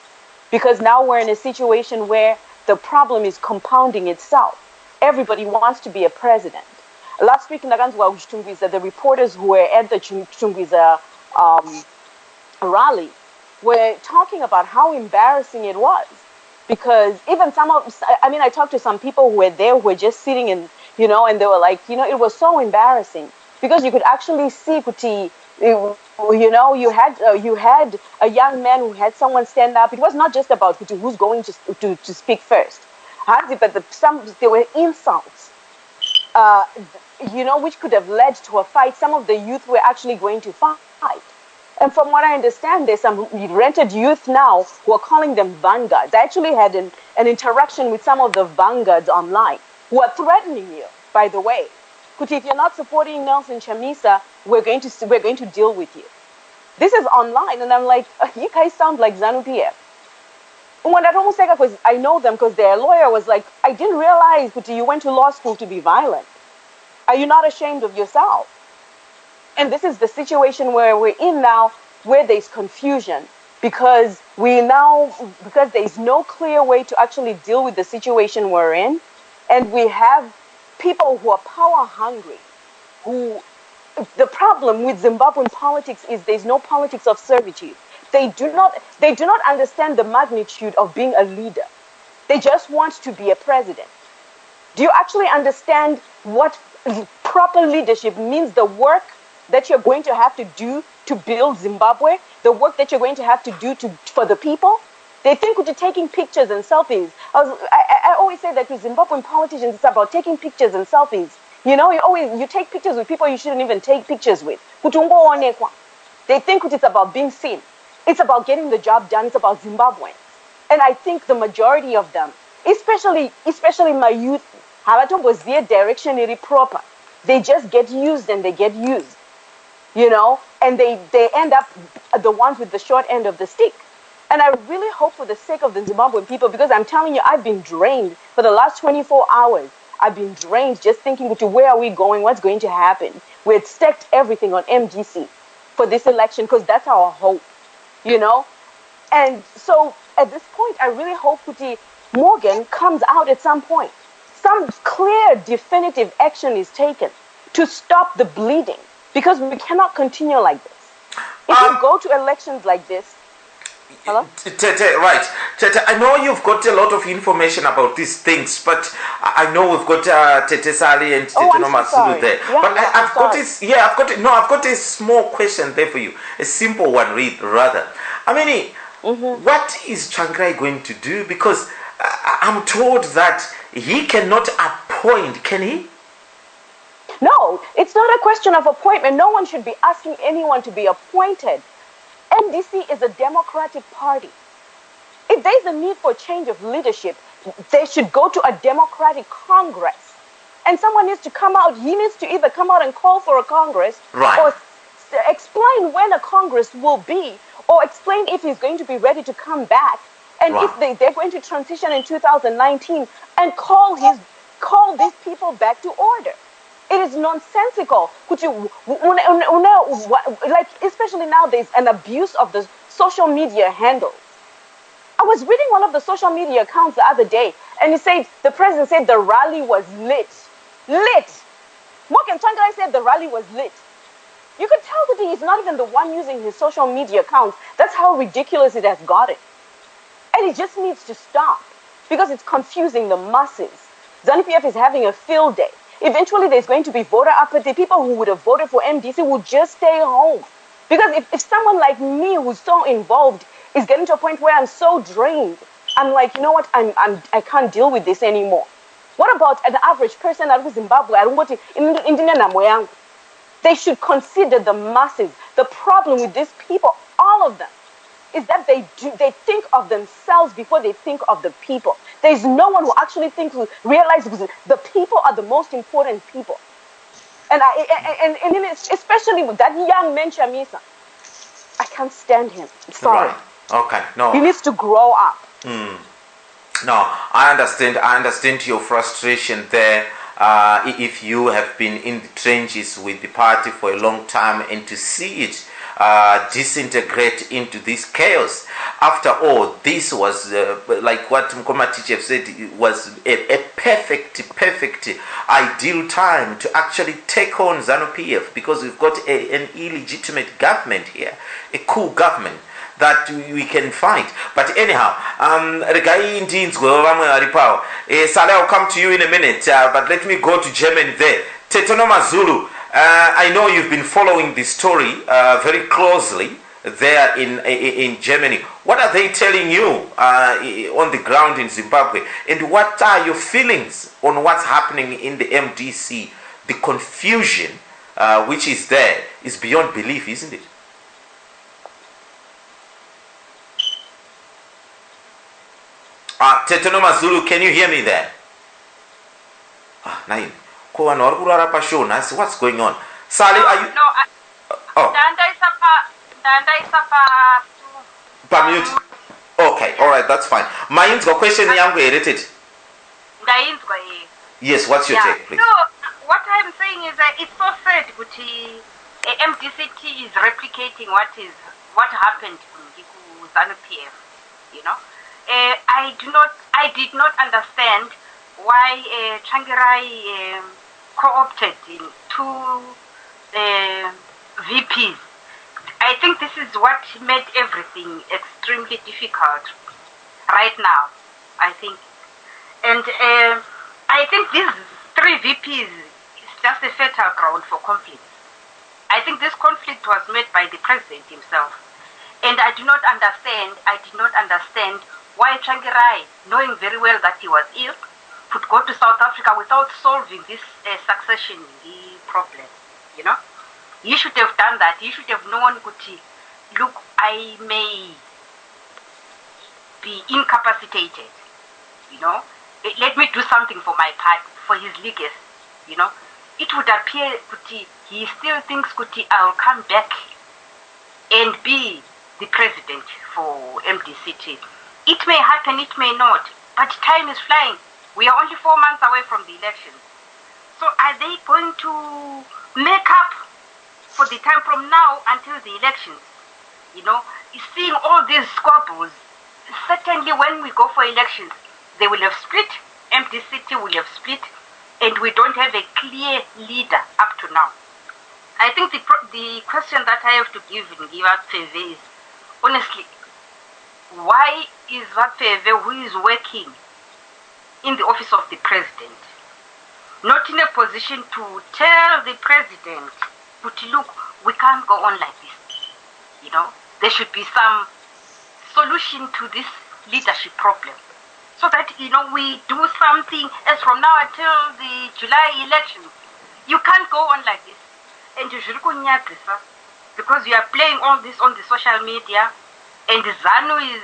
because now we're in a situation where the problem is compounding itself. Everybody wants to be a president. Last week in the reporters who were at the Chungwiza rally were talking about how embarrassing it was, because even I talked to some people who were there who were just sitting in, and they were like, it was so embarrassing, because you could actually see, you had a young man who had someone stand up. It was not just about who's going to speak first, but there were insults, which could have led to a fight. Some of the youth were actually going to fight. And from what I understand, there's some rented youth now who are calling them vanguards. I actually had an interaction with some of the vanguards online who are threatening you, by the way. If you're not supporting Nelson Chamisa, we're going to deal with you. This is online, and I'm like, you guys sound like ZANU-PF. When I know them because their lawyer was like, I didn't realize you went to law school to be violent. Are you not ashamed of yourself? And this is the situation where we're in now, where there's confusion, because there's no clear way to actually deal with the situation we're in. And we have people who are power hungry, the problem with Zimbabwean politics is there's no politics of servitude. They do not understand the magnitude of being a leader. They just want to be a president. Do you actually understand what proper leadership means the work that you're going to have to do to build Zimbabwe, the work that you're going to have to do for the people. They think we're taking pictures and selfies. I always say that with Zimbabwean politicians, it's about taking pictures and selfies. You know, you take pictures with people you shouldn't even take pictures with. They think it's about being seen. It's about getting the job done. It's about Zimbabwe. And I think the majority of them, especially my youth, was their direction really proper. They just get used and they get used, you know, and they end up the ones with the short end of the stick. And I really hope for the sake of the Zimbabwean people, because I'm telling you, I've been drained for the last 24 hours. I've been drained just thinking, where are we going? What's going to happen? We had staked everything on MDC for this election because that's our hope, you know? And so at this point, I really hope Morgan comes out at some point. Some clear, definitive action is taken to stop the bleeding, because we cannot continue like this. If you go to elections like this, hello? Tete, right. Tete, I know you've got a lot of information about these things, but I know we've got Tete Sali and Tete Nomasulu there. Yeah, but I've got a small question there for you. A simple one, rather. I mean, what is Tsvangirai going to do? Because I'm told that he cannot appoint, can he? No, it's not a question of appointment. No one should be asking anyone to be appointed. MDC is a democratic party. If there's a need for change of leadership, they should go to a democratic congress. And someone needs to come out. He needs to either come out and call for a congress, right, or explain when a congress will be, or explain if he's going to be ready to come back, and right, if they're going to transition in 2019, and call these people back to order. It is nonsensical. Like, especially now, there's an abuse of the social media handles. I was reading one of the social media accounts the other day, and the president said the rally was lit. Lit! Morgan Tsvangirai said the rally was lit. You could tell that he's not even the one using his social media accounts. That's how ridiculous it has gotten. And it just needs to stop, because it's confusing the masses. ZANU-PF is having a field day. Eventually, there's going to be voter apathy. People who would have voted for MDC will just stay home. Because if someone like me, who's so involved, is getting to a point where I'm so drained, I'm like, you know what, I can't deal with this anymore. What about an average person out of Zimbabwe? They should consider the masses. The problem with these people, all of them, is that they think of themselves before they think of the people. There's no one who actually realizes the people are the most important people. And especially with that young man, Chamisa, I can't stand him. I'm sorry. Right. Okay, no. He needs to grow up. No, I understand your frustration there. If you have been in the trenches with the party for a long time, and to see it disintegrate into this chaos. After all, this was like what Mkoma Teacher said, it was a perfect ideal time to actually take on ZANU-PF, because we've got an illegitimate government here, a coup government that we can fight. But anyhow, Saleh, I'll come to you in a minute, but let me go to Germany there. Tetonoma Zulu, I know you've been following this story very closely there in Germany. What are they telling you on the ground in Zimbabwe? And what are your feelings on what's happening in the MDC? The confusion which is there is beyond belief, isn't it? Tetonoma Zulu, can you hear me there? Naim. What's going on? Sally, are you? No, Mute. Okay, alright, that's fine. Mayin's got a question related. Yes, what's your take, please? No, what I'm saying is that it's so sad that Mdc-T is replicating what happened to ZANU-PF, you know. I did not understand why Tsvangirai co-opted in two VPs. I think this is what made everything extremely difficult right now, I think. And I think these three VPs just a fertile ground for conflict. I think this conflict was made by the president himself. And I did not understand why Tsvangirai, knowing very well that he was ill, could go to South Africa without solving this succession problem, you know. He should have done that. He should have known, look, I may be incapacitated, you know. Let me do something for my part, for his legacy, you know. It would appear he still thinks I'll come back and be the president for Mdc-T. It may happen, it may not, but time is flying. We are only 4 months away from the elections. So are they going to make up for the time from now until the elections? You know, seeing all these squabbles, certainly when we go for elections, they will have split, Mdc-T will have split, and we don't have a clear leader up to now. I think the question that I have to give Vapfeve is, honestly, why is Vapfeve, who is working in the office of the president, not in a position to tell the president, but look, we can't go on like this. You know, there should be some solution to this leadership problem, so that, you know, we do something as from now until the July elections. You can't go on like this. And you should because you are playing all this on the social media, and ZANU is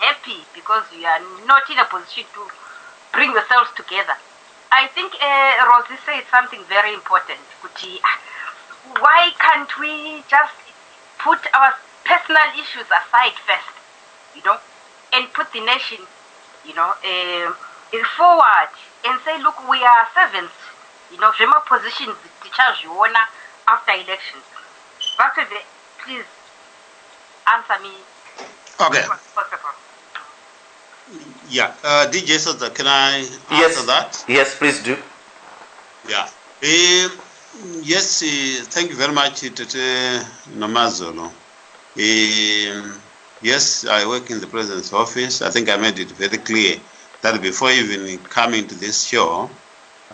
happy because you are not in a position to bring yourselves together. I think Rosie said something very important. Why can't we just put our personal issues aside first, you know, and put the nation, you know, forward and say, look, we are servants, you know, remote positions to charge you after elections. Please answer me. Okay. Yeah, DJ Sodza, can I answer that? Yes, please do. Yeah. Yes, thank you very much, Nomazolo. Yes, I work in the President's office. I think I made it very clear that before even coming to this show,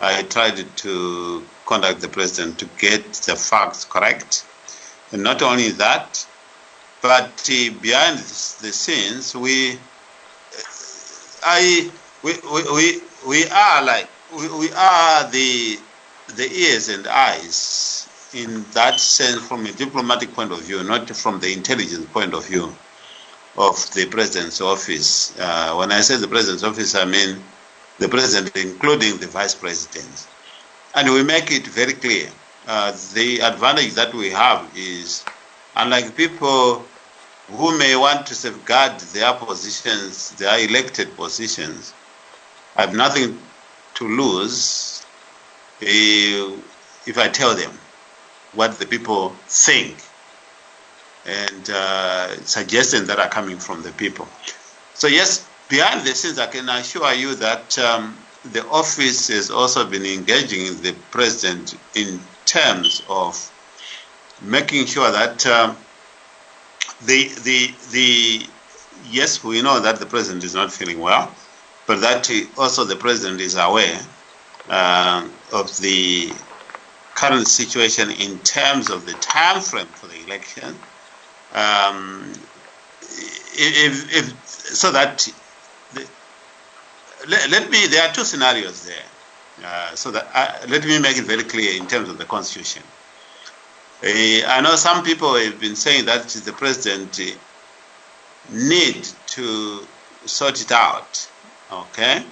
I tried to contact the President to get the facts correct. And not only that, but behind the scenes, we are the ears and eyes in that sense from a diplomatic point of view, not from the intelligence point of view of the President's office. When I say the President's office, I mean the President, including the Vice President. And we make it very clear. The advantage that we have is, unlike people who may want to safeguard their positions, their elected positions, I have nothing to lose if I tell them what the people think and suggestions that are coming from the people. So yes, behind the scenes, I can assure you that the office has also been engaging the President in terms of making sure that yes, we know that the President is not feeling well, but that also the President is aware of the current situation in terms of the time frame for the election, so that there are two scenarios there. So that let me make it very clear in terms of the Constitution. I know some people have been saying that the President need to sort it out, okay?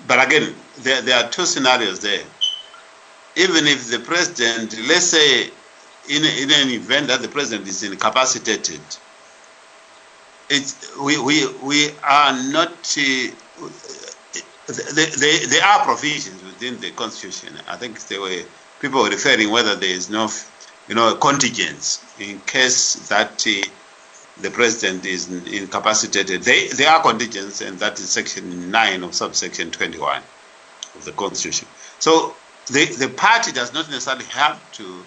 But again, there are two scenarios there. Even if the President, let's say in an event that the President is incapacitated, we are not, there are provisions within the Constitution. I think people were referring whether there is no, contingents in case that the President is incapacitated. There are contingents, and that is Section 9 of subsection 21 of the Constitution. So the party does not necessarily have to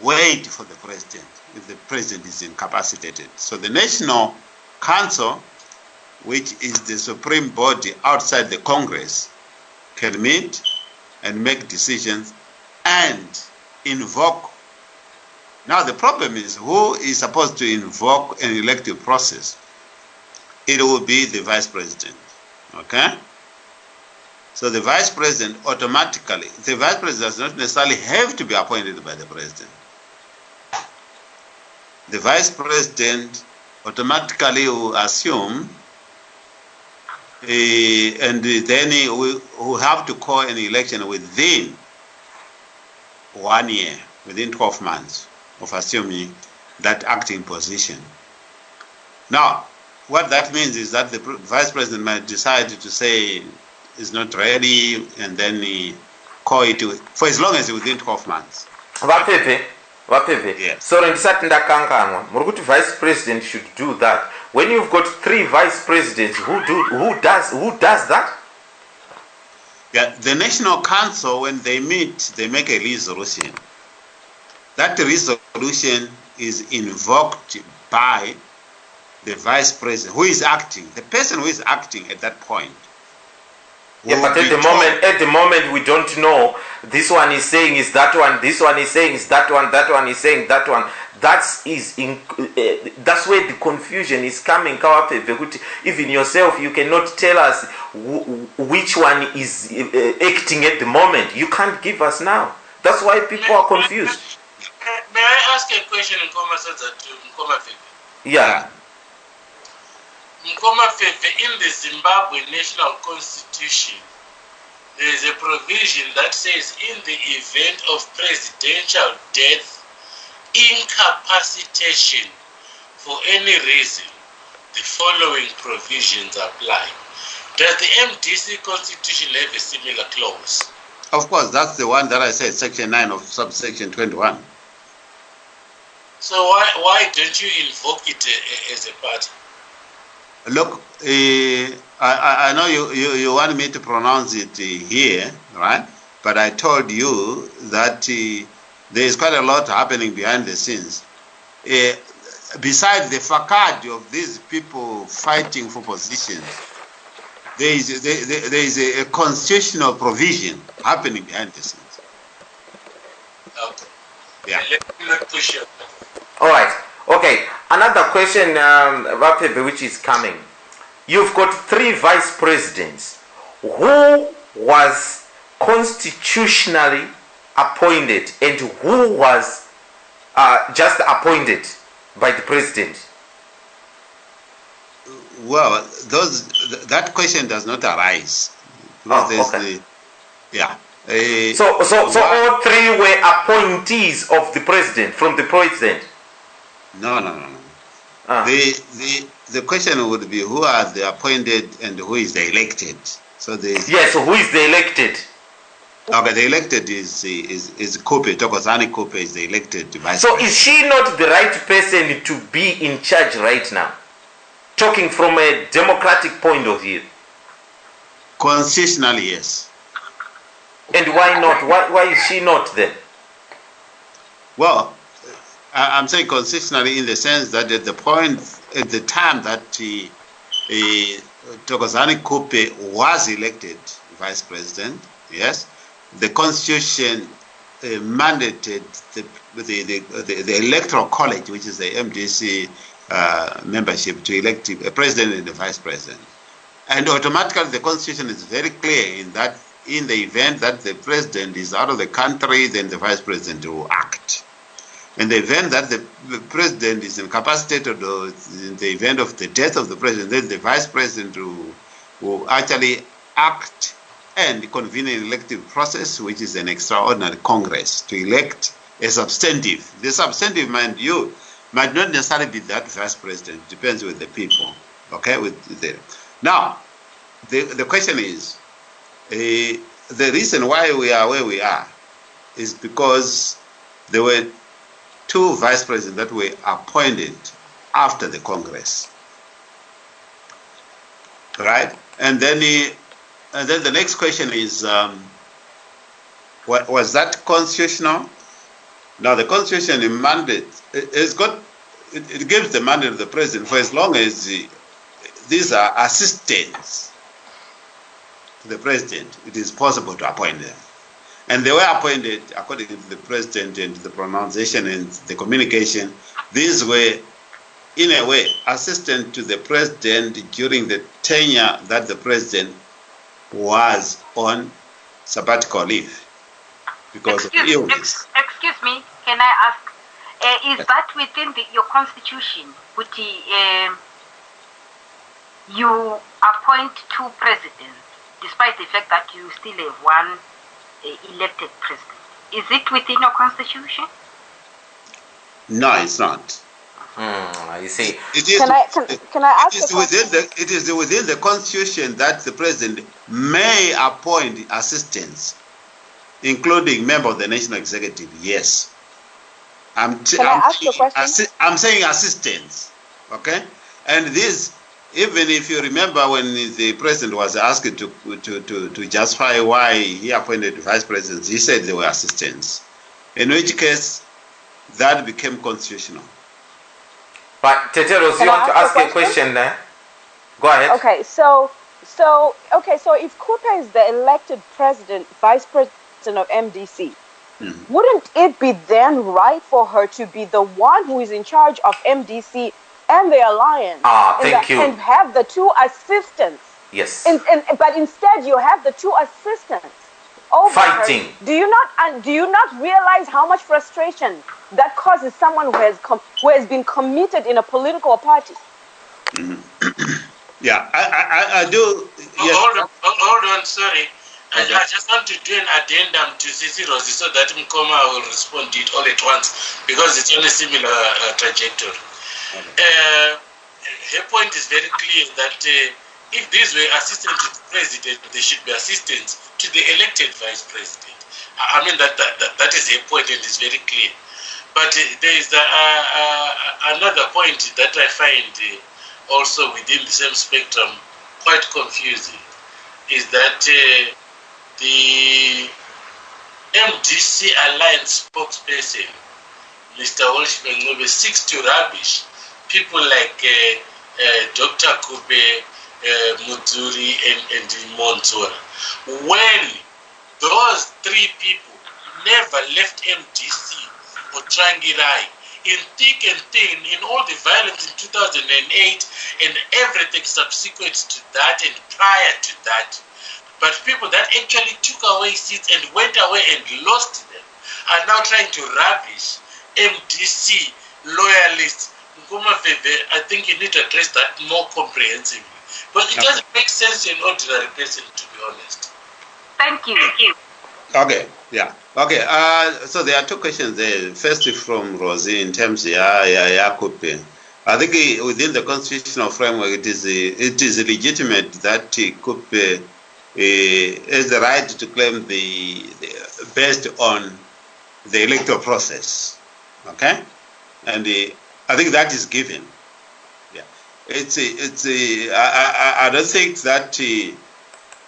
wait for the President if the President is incapacitated. So the National Council, which is the supreme body outside the Congress, can meet and make decisions and invoke. Now the problem is, who is supposed to invoke an elective process? It will be the vice president, okay? So the vice president automatically, the vice president does not necessarily have to be appointed by the president. The vice president automatically will assume, and then he will have to call an election within 1 year, within 12 months of assuming that acting position. Now, what that means is that the vice president might decide to say is not ready, and then he call it for as long as within 12 months. Vapepe. Yes. So ndisati ndakanganwa muri kuti vice president should do that. When you've got 3 vice presidents, who does that? Yeah, the National Council, when they meet, they make a resolution. That resolution is invoked by the vice president who is acting, the person who is acting at that point. Yeah, but at the moment we don't know. This one is saying is that one. This one is saying is that one. That one is saying that one. That's where the confusion is coming. Even yourself, you cannot tell us which one is acting at the moment. You can't give us now. That's why people are confused. May I ask a question in Sodza to Mkoma Fefe? Yeah. Mkoma Fefe, in the Zimbabwe National Constitution, there is a provision that says in the event of presidential death, incapacitation for any reason, the following provisions apply. Does the MDC Constitution have a similar clause? Of course, that's the one that I said, Section 9 of subsection 21. So why don't you invoke it as a party? Look, I know you want me to pronounce it here, right? But I told you that there is quite a lot happening behind the scenes. Besides the facade of these people fighting for positions, there is a constitutional provision happening behind the scenes. Okay. Yeah. Let me not push you. All right. Okay. Another question, Vapepe, which is coming. You've got 3 vice presidents. Who was constitutionally appointed and who was just appointed by the president? Well, that question does not arise. Okay. Yeah. So all 3 were appointees of the president, from the president? No. The question would be, who are the appointed and who is the elected? So yes, so who is the elected? Okay, the elected is Kope, Thokozani Kope is the elected vice So president. is she not the right person to be in charge right now? Talking from a democratic point of view. Constitutionally, yes. And why not? Why is she not then? Well, I'm saying constitutionally in the sense that at the time that Thokozani Kope was elected vice president, yes, the constitution mandated the electoral college, which is the MDC membership, to elect a president and a vice president. And automatically the constitution is very clear in that in the event that the president is out of the country, then the vice president will act. In the event that the president is incapacitated, or in the event of the death of the president, then the vice president will actually act and convene an elective process, which is an extraordinary Congress, to elect a substantive. The substantive, mind you, might not necessarily be that vice president. It depends with the people. Okay? Now, the question is, the reason why we are where we are is because there were 2 vice presidents that were appointed after the Congress, right? And then the next question is, was that constitutional? Now the Constitution mandate it gives the mandate of the president for as long as these are assistants to the president, it is possible to appoint them. And they were appointed according to the president and the pronunciation and the communication. These were, in a way, assistant to the president during the tenure that the president was on sabbatical leave because of illness. Excuse me, can I ask, is that within your constitution, which you appoint two presidents, despite the fact that you still have one elected president? Is it within your constitution? No, it's not. You see, it is. Can I ask? It is within the constitution that the president may appoint assistants, including member of the national executive. Yes. I'm saying assistants. Okay, and this, even if you remember when the president was asked to justify why he appointed vice presidents, he said they were assistants. In which case, that became constitutional. But Teteros, you want to ask a question there? Go ahead. Okay, so if Kupe is the elected president, vice president of MDC, wouldn't it be then right for her to be the one who is in charge of MDC and the alliance? Thank you. And have the two assistants. Yes. But instead, you have the two assistants over fighting. Her. Do you not realize how much frustration that causes someone who has been committed in a political party? Yeah, I do. Yes. Hold on, sorry. I just want to do an addendum to Sisi Rosie so that Mkoma will respond to it all at once because it's on a similar trajectory. Okay. Her point is very clear that if these were assistants to the president, they should be assistants to the elected vice president. I mean, that is her point and it's very clear. But there is another point that I find also within the same spectrum quite confusing, is that the MDC Alliance spokesperson, Mr. Walsh Mengube, seeks to rubbish people like Dr. Kube, Muturi, and Monzora. When those three people never left MDC or Trangirai, in thick and thin, in all the violence in 2008 and everything subsequent to that and prior to that, but people that actually took away seats and went away and lost them are now trying to rubbish MDC loyalists. Nkuma Feve, I think you need to address that more comprehensively. But it doesn't make sense to an ordinary person, to be honest. Thank you. Okay, yeah. Okay, so there are two questions there. First from Rosie in terms of Kupe. I think within the constitutional framework, it is legitimate that Kupe has the right to claim based on the electoral process. Okay, and I think that is given. Yeah, I don't think that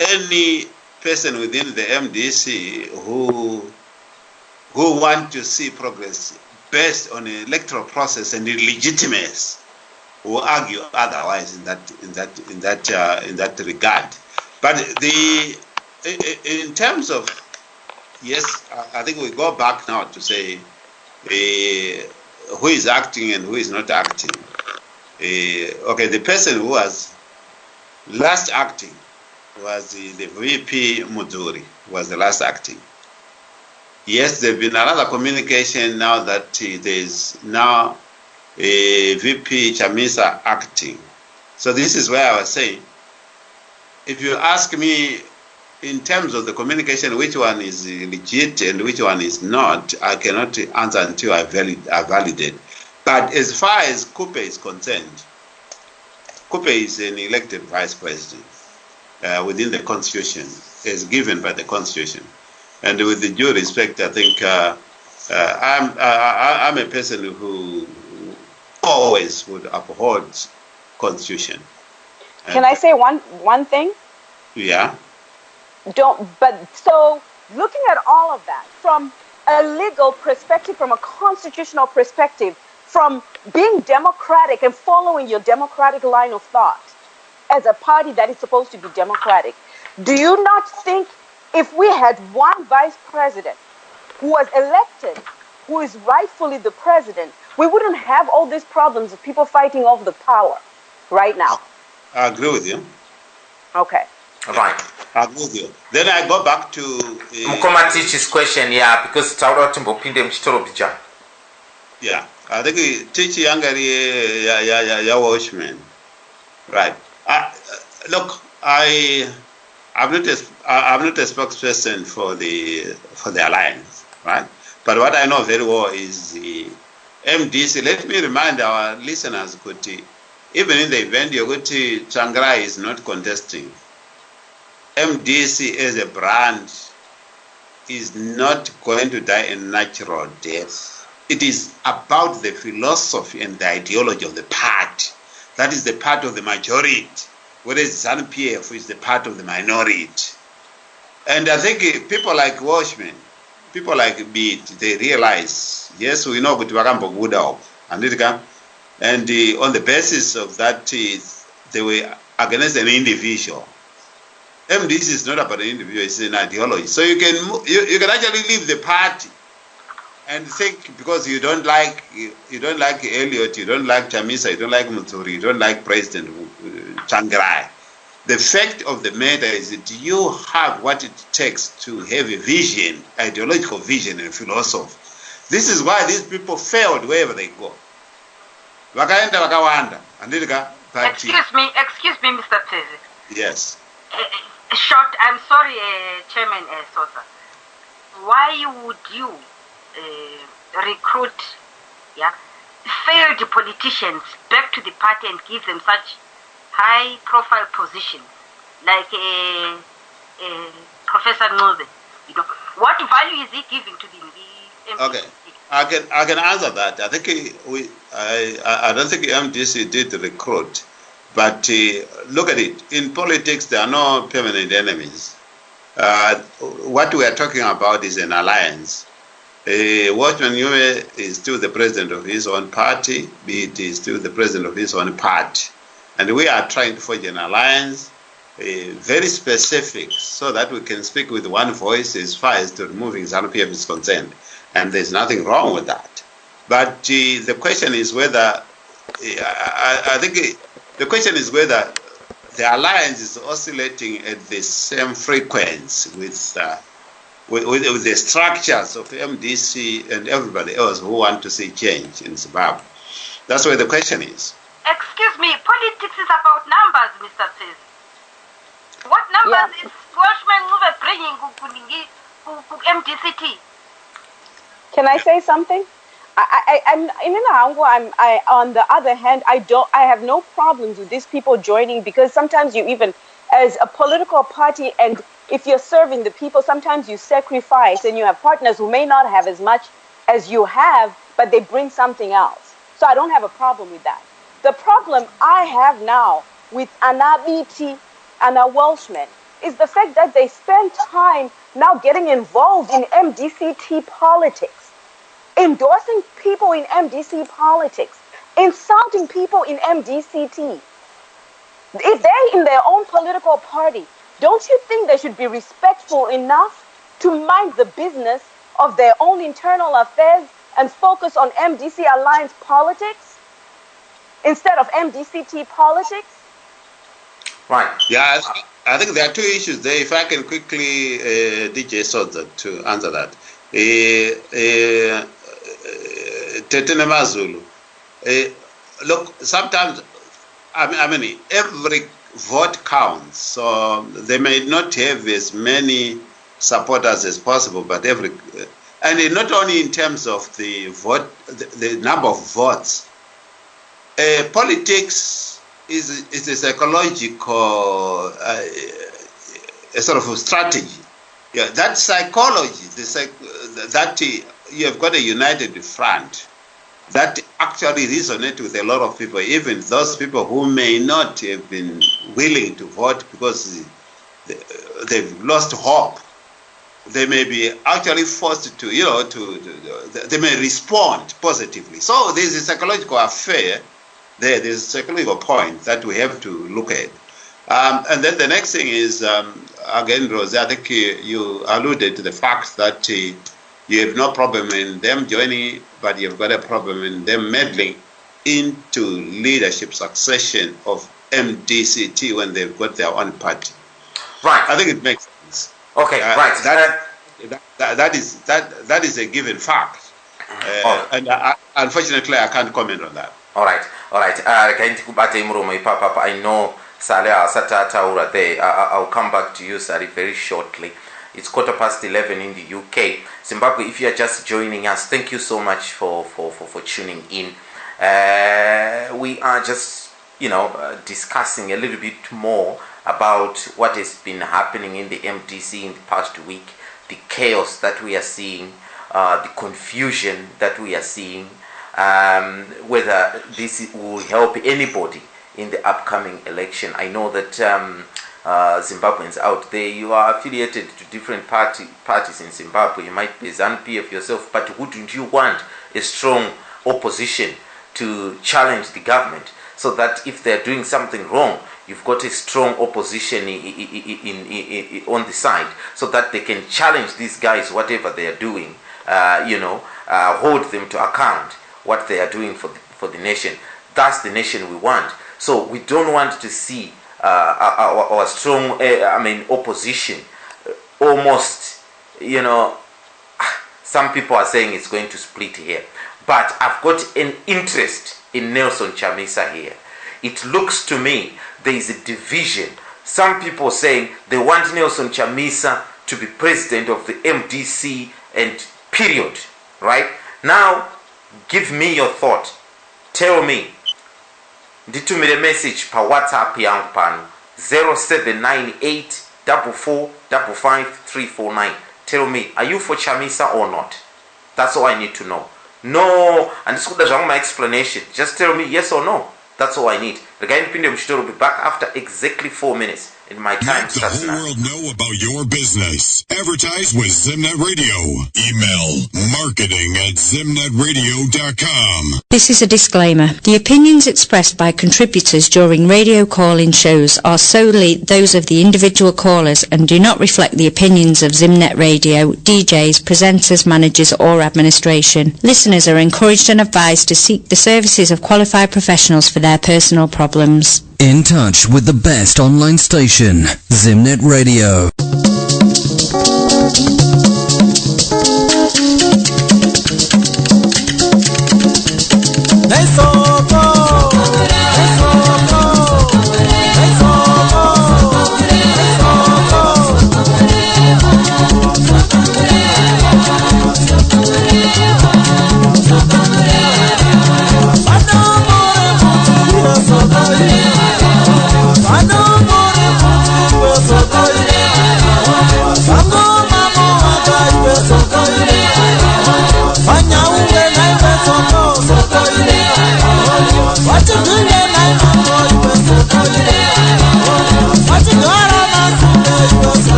any person within the MDC who want to see progress based on the electoral process and the legitimacy will argue otherwise in that regard. But in terms of, yes, I think we go back now to say who is acting and who is not acting. Okay, the person who was last acting was the VP Muduri, was the last acting. Yes, there's been another communication now that there's now a VP Chamisa acting. So this is where I was saying, if you ask me in terms of the communication, which one is legit and which one is not, I cannot answer until I validate. But as far as Kupe is concerned, Kupe is an elected vice president within the constitution, as given by the constitution. And with the due respect, I think I'm a person who always would uphold constitution. Can I say one thing? Yeah. So looking at all of that from a legal perspective, from a constitutional perspective, from being democratic and following your democratic line of thought as a party that is supposed to be democratic, do you not think if we had one vice president who was elected, who is rightfully the president, we wouldn't have all these problems of people fighting over the power right now. I agree with you. Okay. Right. I agree with you. Then I go back to Mukoma teaches question, yeah, because Tauro Timbopinde Mchitoro Bija. Yeah, I think teach younger watchmen. Right. Look, I'm not a spokesperson for the alliance, right? But what I know very well is the MDC. Let me remind our listeners, Kuti, even in the event Yogoti Changirai is not contesting, MDC as a brand is not going to die a natural death. It is about the philosophy and the ideology of the party. That is the part of the majority, whereas ZANU-PF is the part of the minority. And I think people like Watchmen, people like Beat, they realize, yes, we know Kutiwakambo Gudao, and on the basis of that, they were against an individual. MDC is not about an individual, it's an ideology. So you can actually leave the party and think, because you don't like Elliot, you don't like Chamisa, you don't like Muturi, you don't like President Changirai. The fact of the matter is that you have what it takes to have a vision, ideological vision and philosophy. This is why these people failed wherever they go. Excuse me, Mr. President. Yes. Short, I'm sorry, Chairman Sodza. Why would you recruit failed politicians back to the party and give them such high-profile positions like Professor Nobe? You know, what value is he giving to the MDC? Okay, I can answer that. I think I don't think MDC did recruit, but look at it. In politics, there are no permanent enemies. What we are talking about is an alliance. Watchman Yue is still the president of his own party, BT is still the president of his own party. And we are trying to forge an alliance, very specific, so that we can speak with one voice as far as to removing ZANU-PF is concerned. And there's nothing wrong with that. But the question is whether, I think the question is whether the alliance is oscillating at the same frequency with the structures of MDC and everybody else who want to see change in Zimbabwe. That's where the question is. Excuse me, politics is about numbers, Mr. Sis. What numbers is Watchman bringing to Mdc-T? Can I say something? On the other hand, I have no problems with these people joining, because sometimes you even, as a political party, and if you're serving the people, sometimes you sacrifice, and you have partners who may not have as much as you have, but they bring something else. So I don't have a problem with that. The problem I have now with Anna BT, Anna Welshman, is the fact that they spend time now getting involved in Mdc-T politics, endorsing people in MDC politics, insulting people in Mdc-T. If they're in their own political party, don't you think they should be respectful enough to mind the business of their own internal affairs and focus on MDC alliance politics instead of Mdc-T politics? Right. Yeah, I think there are two issues there. If I can quickly, DJ Sodza, to answer that. Tetene Mazulu. Look, sometimes, I mean, every vote counts. So they may not have as many supporters as possible, but and not only in terms of the vote, the number of votes. Politics is a psychological a sort of a strategy. Yeah, that psychology, that you have got a united front that actually resonates with a lot of people, even those people who may not have been willing to vote because they've lost hope. They may be actually forced to, they may respond positively. So there's a psychological affair there. There's a psychological point that we have to look at. And then the next thing is, again, Rose, I think you alluded to the fact that you have no problem in them joining, but you've got a problem in them meddling into leadership succession of Mdc-T when they've got their own party. Right. I think it makes sense. Okay, right. That is a given fact. And unfortunately, I can't comment on that. All right. I know Sally Satata there. I'll come back to you, Sally, very shortly. It's 11:15 in the UK. Zimbabwe, if you're just joining us, thank you so much for tuning in. We are just, discussing a little bit more about what has been happening in the MDC in the past week, the chaos that we are seeing, the confusion that we are seeing, whether this will help anybody in the upcoming election. I know that Zimbabweans out there, you are affiliated to different parties in Zimbabwe. You might be ZANU-PF yourself, but wouldn't you want a strong opposition to challenge the government, so that if they're doing something wrong, you've got a strong opposition on the side, so that they can challenge these guys, whatever they are doing, hold them to account what they are doing for the nation. That's the nation we want. So we don't want to see our strong, opposition almost, some people are saying it's going to split here. But I've got an interest in Nelson Chamisa here. It looks to me there is a division. Some people saying they want Nelson Chamisa to be president of the MDC and period. Right? Now, give me your thought. Tell me. Nditumire message pa WhatsApp yangu pano 0798 4455349. Tell me, are you for Chamisa or not? That's all I need to know. No, and this is my explanation. Just tell me yes or no. That's all I need. The guy in Pindium will be back after exactly 4 minutes. In my time Let the whole world know about your business. Advertise with Zimnet Radio. Email marketing@zimnetradio.com. This is a disclaimer. The opinions expressed by contributors during radio call-in shows are solely those of the individual callers and do not reflect the opinions of Zimnet Radio, DJs, presenters, managers or administration. Listeners are encouraged and advised to seek the services of qualified professionals for their personal problems. In touch with the best online station, Zimnet Radio.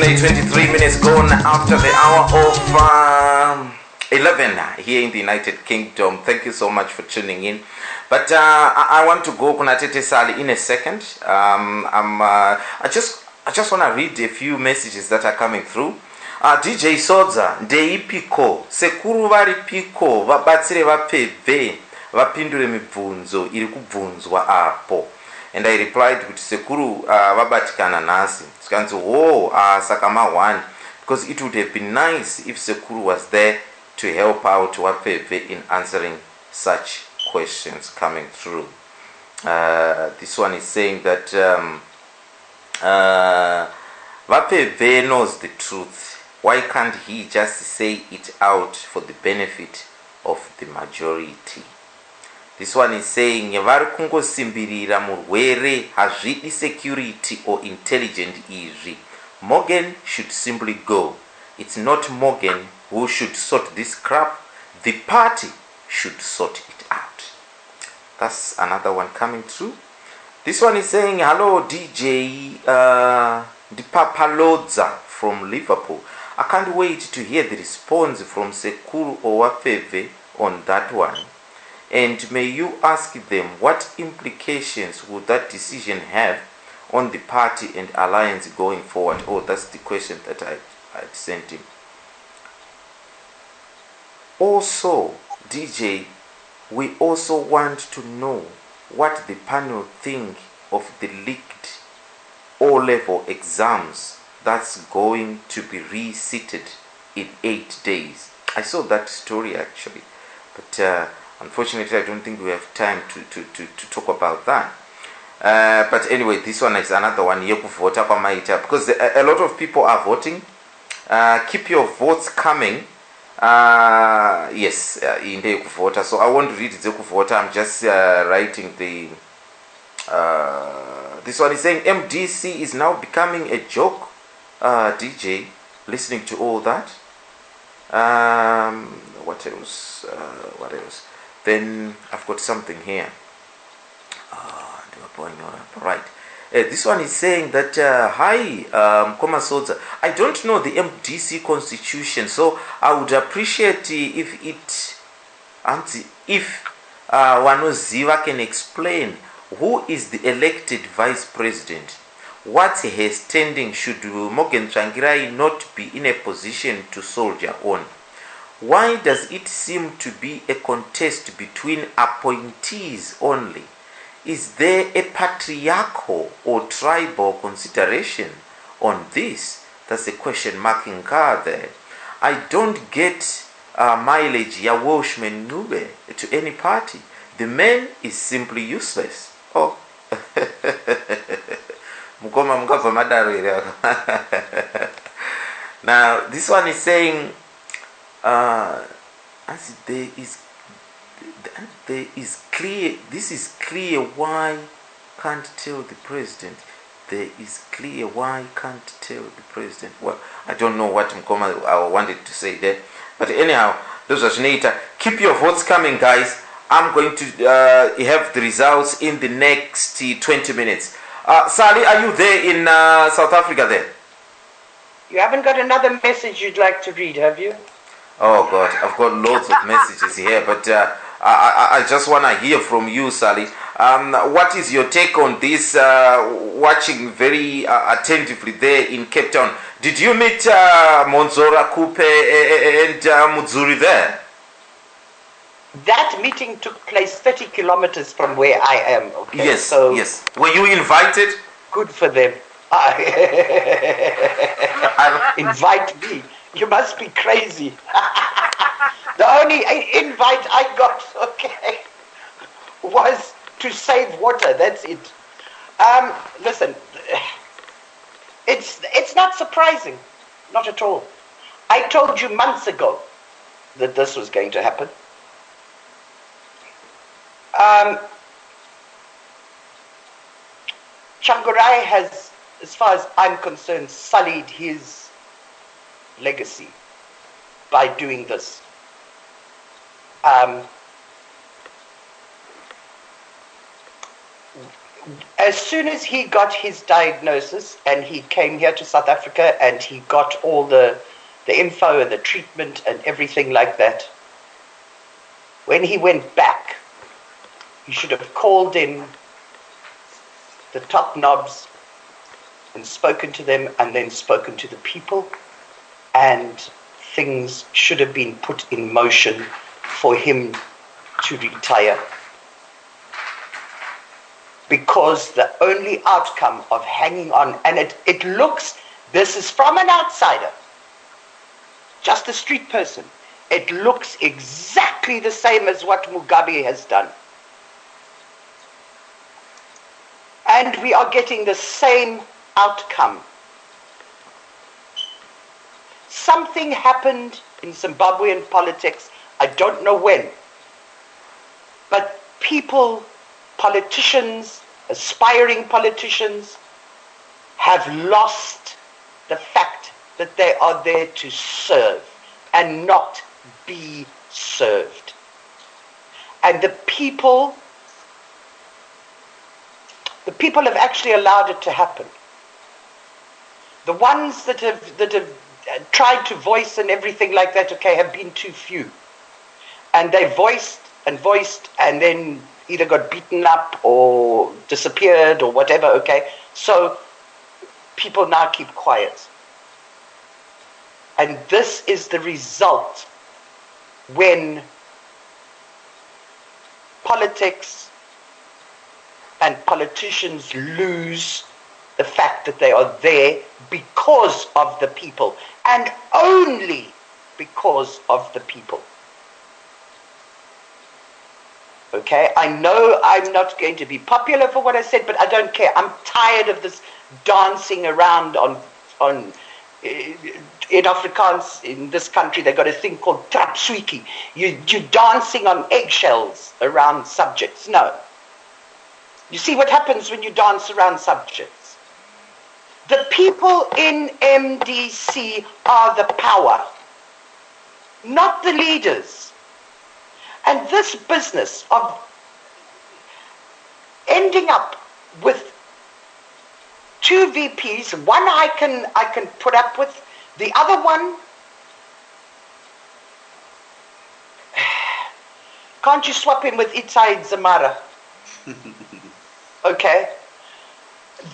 It's 23 minutes gone after the hour of 11 here in the United Kingdom. Thank you so much for tuning in. But I want to go Kunatete Sali in a second. I just want to read a few messages that are coming through. DJ Sodza, Deipiko, Sekuru vari piko, vabatsire vapeve, vapindure mibvunzo, iri kubvunzwa apo. And I replied with Sekuru vabatikana nasi. Skanzi sakama one, because it would have been nice if Sekuru was there to help out Wapeve in answering such questions coming through. This one is saying that Wapeve knows the truth. Why can't he just say it out for the benefit of the majority? This one is saying vari kungosimbirira murwere hazvidi security or intelligent izvi. Morgan should simply go. It's not Morgan who should sort this crap. The party should sort it out. That's another one coming through. This one is saying, hello DJ Dipapalodza from Liverpool. I can't wait to hear the response from Sekuru or Wapeve on that one. And may you ask them what implications would that decision have on the party and alliance going forward. Oh, that's the question that I sent him. Also, DJ We also want to know what the panel think of the leaked O-level exams that's going to be reseated in 8 days. I saw that story actually, but unfortunately I don't think we have time to talk about that. But anyway, this one is another one here kuvota kwamaita, because a lot of people are voting. Keep your votes coming. Yes, in the kuvota. So I won't read the kuvota. I'm just writing the. This one is saying MDC is now becoming a joke. DJ, listening to all that. What else? What else? Then I've got something here. Right. This one is saying that hi, Sodza. I don't know the MDC constitution, so I would appreciate if Wanoziva can explain who is the elected vice president. What her standing should Morgan Tsvangirai not be in a position to soldier on? Why does it seem to be a contest between appointees only? Is there a patriarchal or tribal consideration on this? That's a question marking car there. I don't get mileage ya Welshman Nube to any party. The man is simply useless. Oh. Now this one is saying as there is clear, this is clear why can't tell the president. There is clear why can't tell the president. Well, I don't know what Mkoma I wanted to say there, but anyhow, those are Shanita. Keep your votes coming, guys. I'm going to have the results in the next 20 minutes. Sally, are you there in South Africa there? You haven't got another message you'd like to read, have you? Oh God, I've got loads of messages here, but I just want to hear from you, Sally. What is your take on this? Watching very attentively there in Cape Town. Did you meet Monzora Kupe and Mudzuri there? That meeting took place 30 kilometers from where I am. Okay? Yes, so yes. Were you invited? Good for them. Invite me. You must be crazy. The only invite I got, okay, was to save water. That's it. Listen, it's not surprising, not at all. I told you months ago that this was going to happen. Changurai has, as far as I'm concerned, sullied his legacy by doing this. As soon as he got his diagnosis and he came here to South Africa and he got all the info and the treatment and everything like that, when he went back, he should have called in the top knobs and spoken to them and then spoken to the people, and things should have been put in motion for him to retire. Because the only outcome of hanging on, and it looks, this is from an outsider, just a street person, it looks exactly the same as what Mugabe has done. And we are getting the same outcome. Something happened in Zimbabwean politics, I don't know when, but people, politicians, aspiring politicians, have lost the fact that they are there to serve and not be served. And the people have actually allowed it to happen. The ones that have tried to voice and everything like that, okay, have been too few. And they voiced and then either got beaten up or disappeared or whatever, okay? So people now keep quiet. And this is the result when politics and politicians lose the fact that they are there because of the people, and only because of the people. Okay, I know I'm not going to be popular for what I said, but I don't care. I'm tired of this dancing around in Afrikaans in this country. They've got a thing called trapsuiki. You're dancing on eggshells around subjects. No. You see what happens when you dance around subjects? The people in MDC are the power, not the leaders. And this business of ending up with 2 VPs, one I can put up with, the other one, can't you swap him with Itai Zamara? Okay.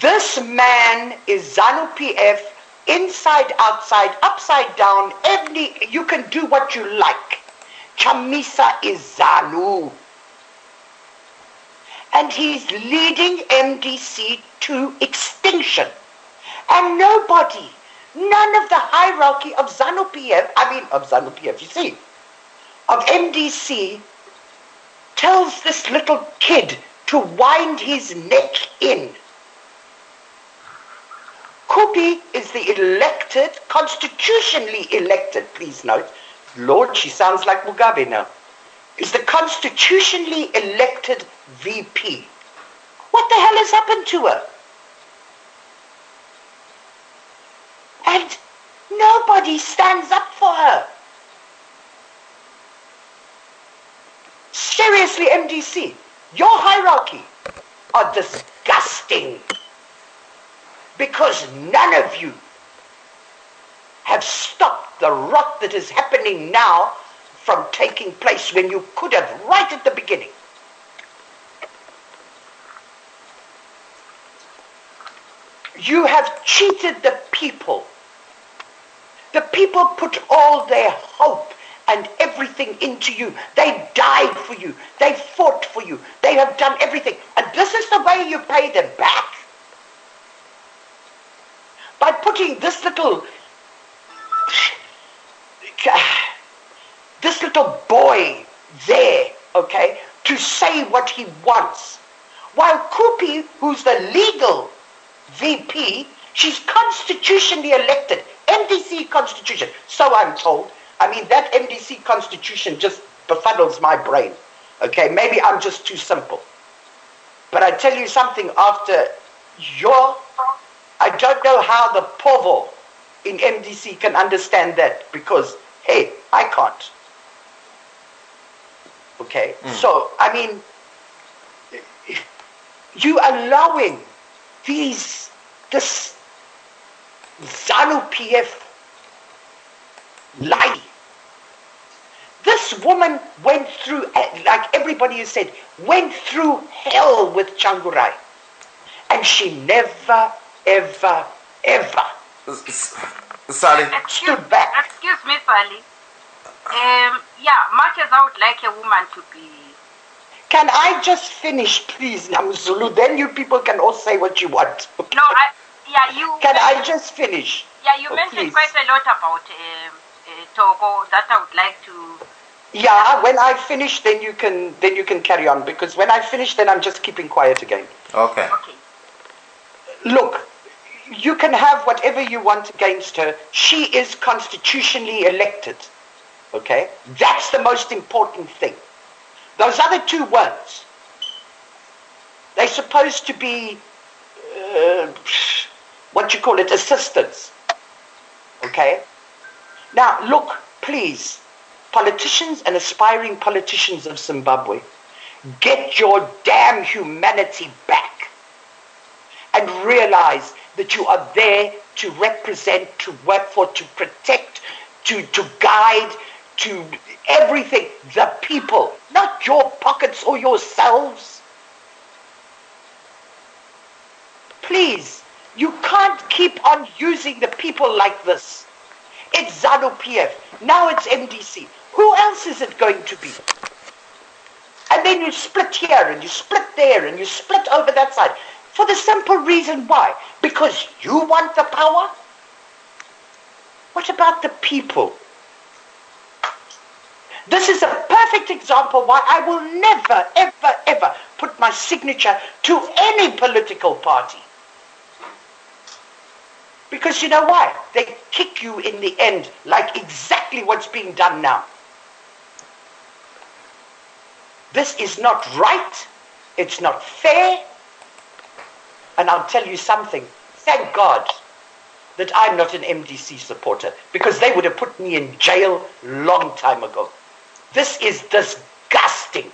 This man is ZANU-PF, inside, outside, upside down, you can do what you like. Chamisa is ZANU. And he's leading MDC to extinction. And nobody, none of the hierarchy of ZANU-PF, you see, of MDC tells this little kid to wind his neck in. Kupi is the elected, constitutionally elected, please note. Lord, she sounds like Mugabe now. Is the constitutionally elected VP. What the hell has happened to her? And nobody stands up for her. Seriously, MDC, your hierarchy are disgusting. Because none of you have stopped the rot that is happening now from taking place when you could have right at the beginning. You have cheated the people. The people put all their hope and everything into you. They died for you. They fought for you. They have done everything. And this is the way you pay them back. By putting this little boy there, okay, to say what he wants. While Kupi, who's the legal VP, she's constitutionally elected. MDC constitution, so I'm told. I mean, that MDC constitution just befuddles my brain. Okay, maybe I'm just too simple. But I tell you something, after I don't know how the povo in MDC can understand that, because, hey, I can't. Okay, so, I mean, you allowing this ZANU-PF lie. This woman went through, like everybody has said, went through hell with Changurai. And she never, ever, ever Sally. stood back. Excuse me, Sally. Yeah, much as I would like a woman to be... Can I just finish, please, Namzulu? Then you people can all say what you want. Okay? No, you... Can I just finish? Yeah, you mentioned please. quite a lot about Togo that I would like to... Yeah, when I finish, then you can carry on, because when I finish, then I'm just keeping quiet again. Okay. Look, you can have whatever you want against her. She is constitutionally elected. Okay? That's the most important thing. Those other two words, they're supposed to be, assistants. Okay? Now, look, please, politicians and aspiring politicians of Zimbabwe, get your damn humanity back and realize that you are there to represent, to work for, to protect, to guide, to everything, the people, not your pockets or yourselves. Please, you can't keep on using the people like this. It's ZANU-PF, now it's MDC. Who else is it going to be? And then you split here, and you split there, and you split over that side. For the simple reason why? Because you want the power? What about the people? This is a perfect example why I will never, ever, ever put my signature to any political party. Because you know why? They kick you in the end, like exactly what's being done now. This is not right. It's not fair. And I'll tell you something. Thank God that I'm not an MDC supporter, because they would have put me in jail long time ago. This is disgusting.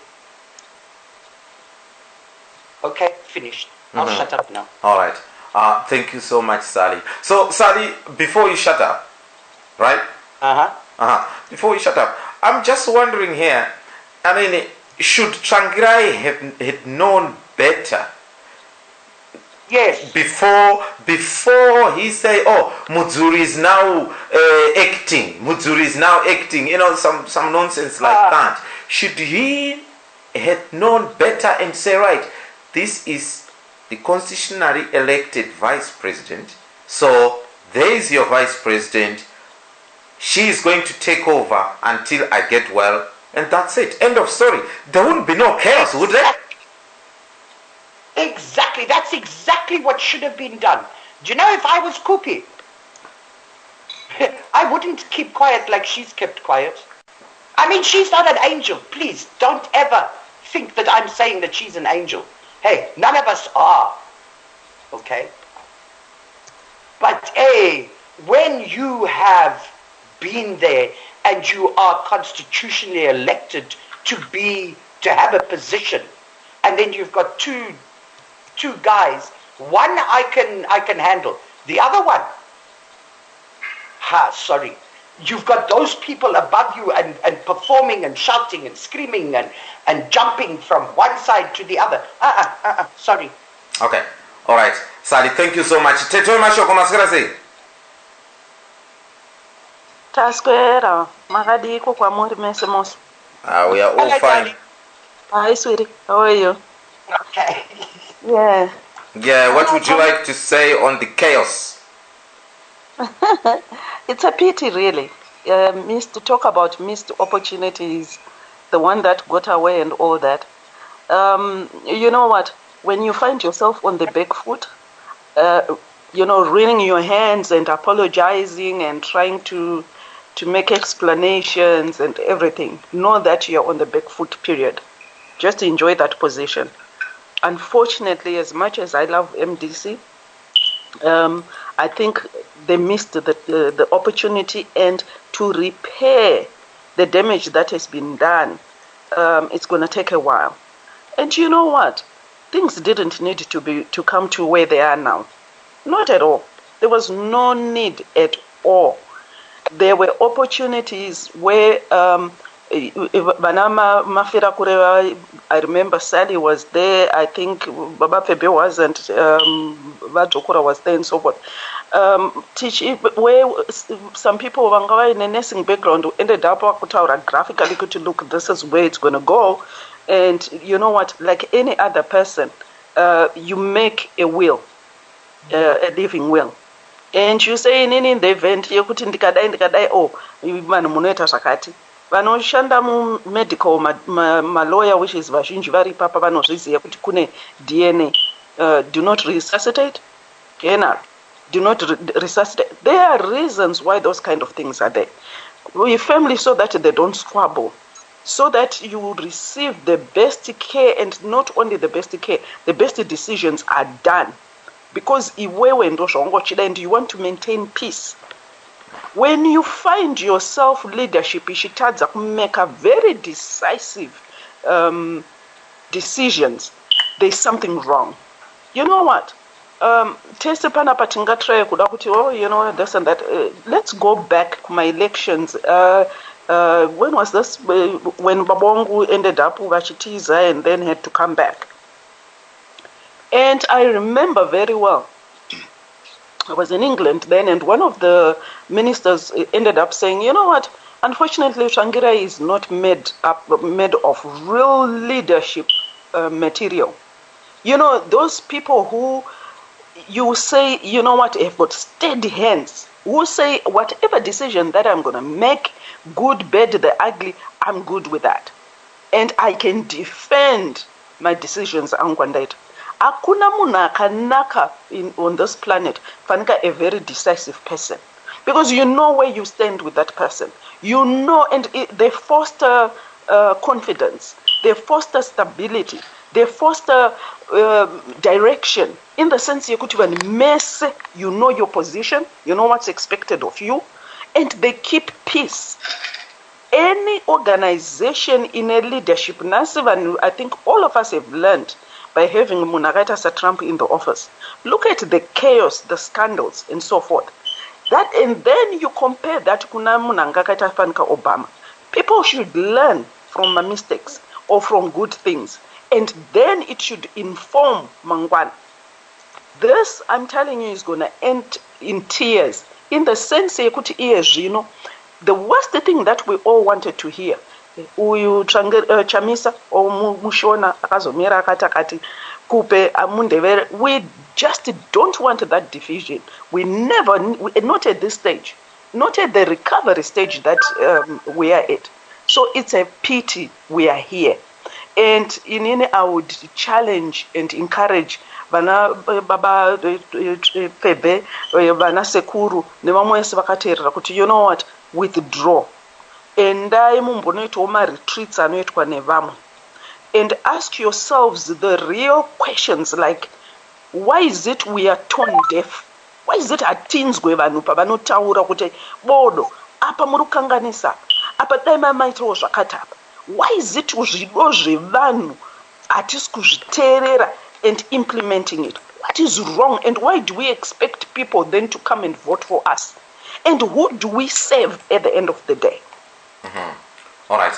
Okay, finished. I'll shut up now. All right. Thank you so much, Sally. So, Sally, before you shut up, right? Before you shut up, I'm just wondering here, I mean, should Tsvangirai have known better? Yes. Before he say, oh, Mudzuri is now acting. Mudzuri is now acting. You know, some nonsense like that. Should he have known better and say, right, this is the constitutionally elected vice president. So there is your vice president. She is going to take over until I get well, and that's it. End of story. There wouldn't be no chaos, would there? Exactly. That's exactly what should have been done. Do you know, if I was Kupi, I wouldn't keep quiet like she's kept quiet. I mean, she's not an angel. Please, don't ever think that I'm saying that she's an angel. Hey, none of us are. Okay? But hey, when you have been there and you are constitutionally elected to have a position, and then you've got two guys, one I can handle, the other one, sorry, you've got those people above you and performing and shouting and screaming and jumping from one side to the other. Sorry. Okay, all right, Sally, thank you so much. Teto mashoko masikira sei? Taskwera, makadiko kwamuri mese mose. We are all fine. Hi, sweetie. How are you? Okay. Yeah. Yeah, what would you like to say on the chaos? It's a pity, really. To talk about missed opportunities, the one that got away and all that. You know what? When you find yourself on the back foot, wringing your hands and apologizing and trying to make explanations and everything, know that you're on the back foot, period. Just enjoy that position. Unfortunately, as much as I love MDC, I think they missed the opportunity, and to repair the damage that has been done, it's going to take a while. And you know what? Things didn't need to come to where they are now. Not at all. There was no need at all. There were opportunities where I remember Sally was there, I think Baba Febe wasn't, Vajokura was there and so forth. Where some people in a nursing background ended up graphically to look, this is where it's going to go. And you know what, like any other person, you make a will, a living will. And you say in the event, you could indicate, oh, you man muneta sakati. Vanoshanda medical ma lawyer, which is vazhinji vari papa vanozviziva kuti kune DNA. Do not resuscitate. Do not resuscitate. There are reasons why those kind of things are there. We firmly so that they don't squabble, so that you will receive the best care, and not only the best care, the best decisions are done. Because iwewe ndo zvawongochida and you want to maintain peace. When you find yourself leadership ichitadza make a very decisive decisions, there's something wrong. You know what? Tese panapa tingatry kuda kuti, oh, you know, this and that. Let's go back to my elections. When was this? When Babongu ended up vachitiza and then had to come back. And I remember very well, I was in England then, and one of the ministers ended up saying, you know what, Unfortunately, Tsvangirai is not made of real leadership material. You know, those people who you say, you know what, have got steady hands, who say whatever decision that I'm going to make, good, bad, the ugly, I'm good with that. And I can defend my decisions. Akuna munhu akanaka on this planet fanika a very decisive person, because you know where you stand with that person. You know, and they foster confidence, they foster stability, they foster direction, in the sense you know your position, you know what's expected of you, and they keep peace. Any organization in a leadership, and I think all of us have learned by having Munagaita Trump in the office. Look at the chaos, the scandals, and so forth. That, and then you compare that to Munagaita Fanka Obama. People should learn from my mistakes or from good things, and then it should inform Mangwan. This, I'm telling you, is going to end in tears. In the sense, you know, the worst thing that we all wanted to hear, Chamisa or Mushona Akazomira Katakati Kupe Amundevere, we just don't want that division. Not at this stage, not at the recovery stage that we are at. So it's a pity we are here. And I would challenge and encourage Bana Baba Pebe, Bana Sekuru, Nevamwes Vakaterra, kuti you know what, withdraw. And I retreats anoitwa nevamo. And ask yourselves the real questions like, why is it we are tone deaf? Why is it our teens go evanupa vanotaura kuti bodo apa murukanganisa apa daima maitiro zvakatapa? Why is it zvido zvevanhu hatisi kuzviteerera and implementing it? What is wrong, and why do we expect people then to come and vote for us? And who do we serve at the end of the day? All right.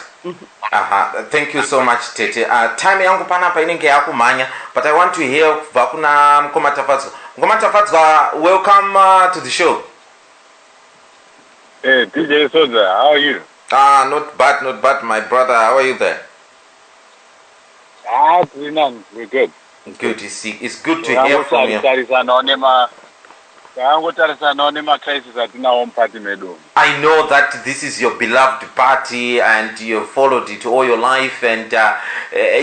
Thank you so much, Tete. Time yangu panapa inenge yakumanya, but I want to hear vakuna Mkomatafadzwa. Mkomatafadzwa, welcome to the show. Hey, DJ Sodza, how are you? Not bad, my brother. How are you there? We're good. Good to see. It's good to hear from you. I know that this is your beloved party and you followed it all your life, and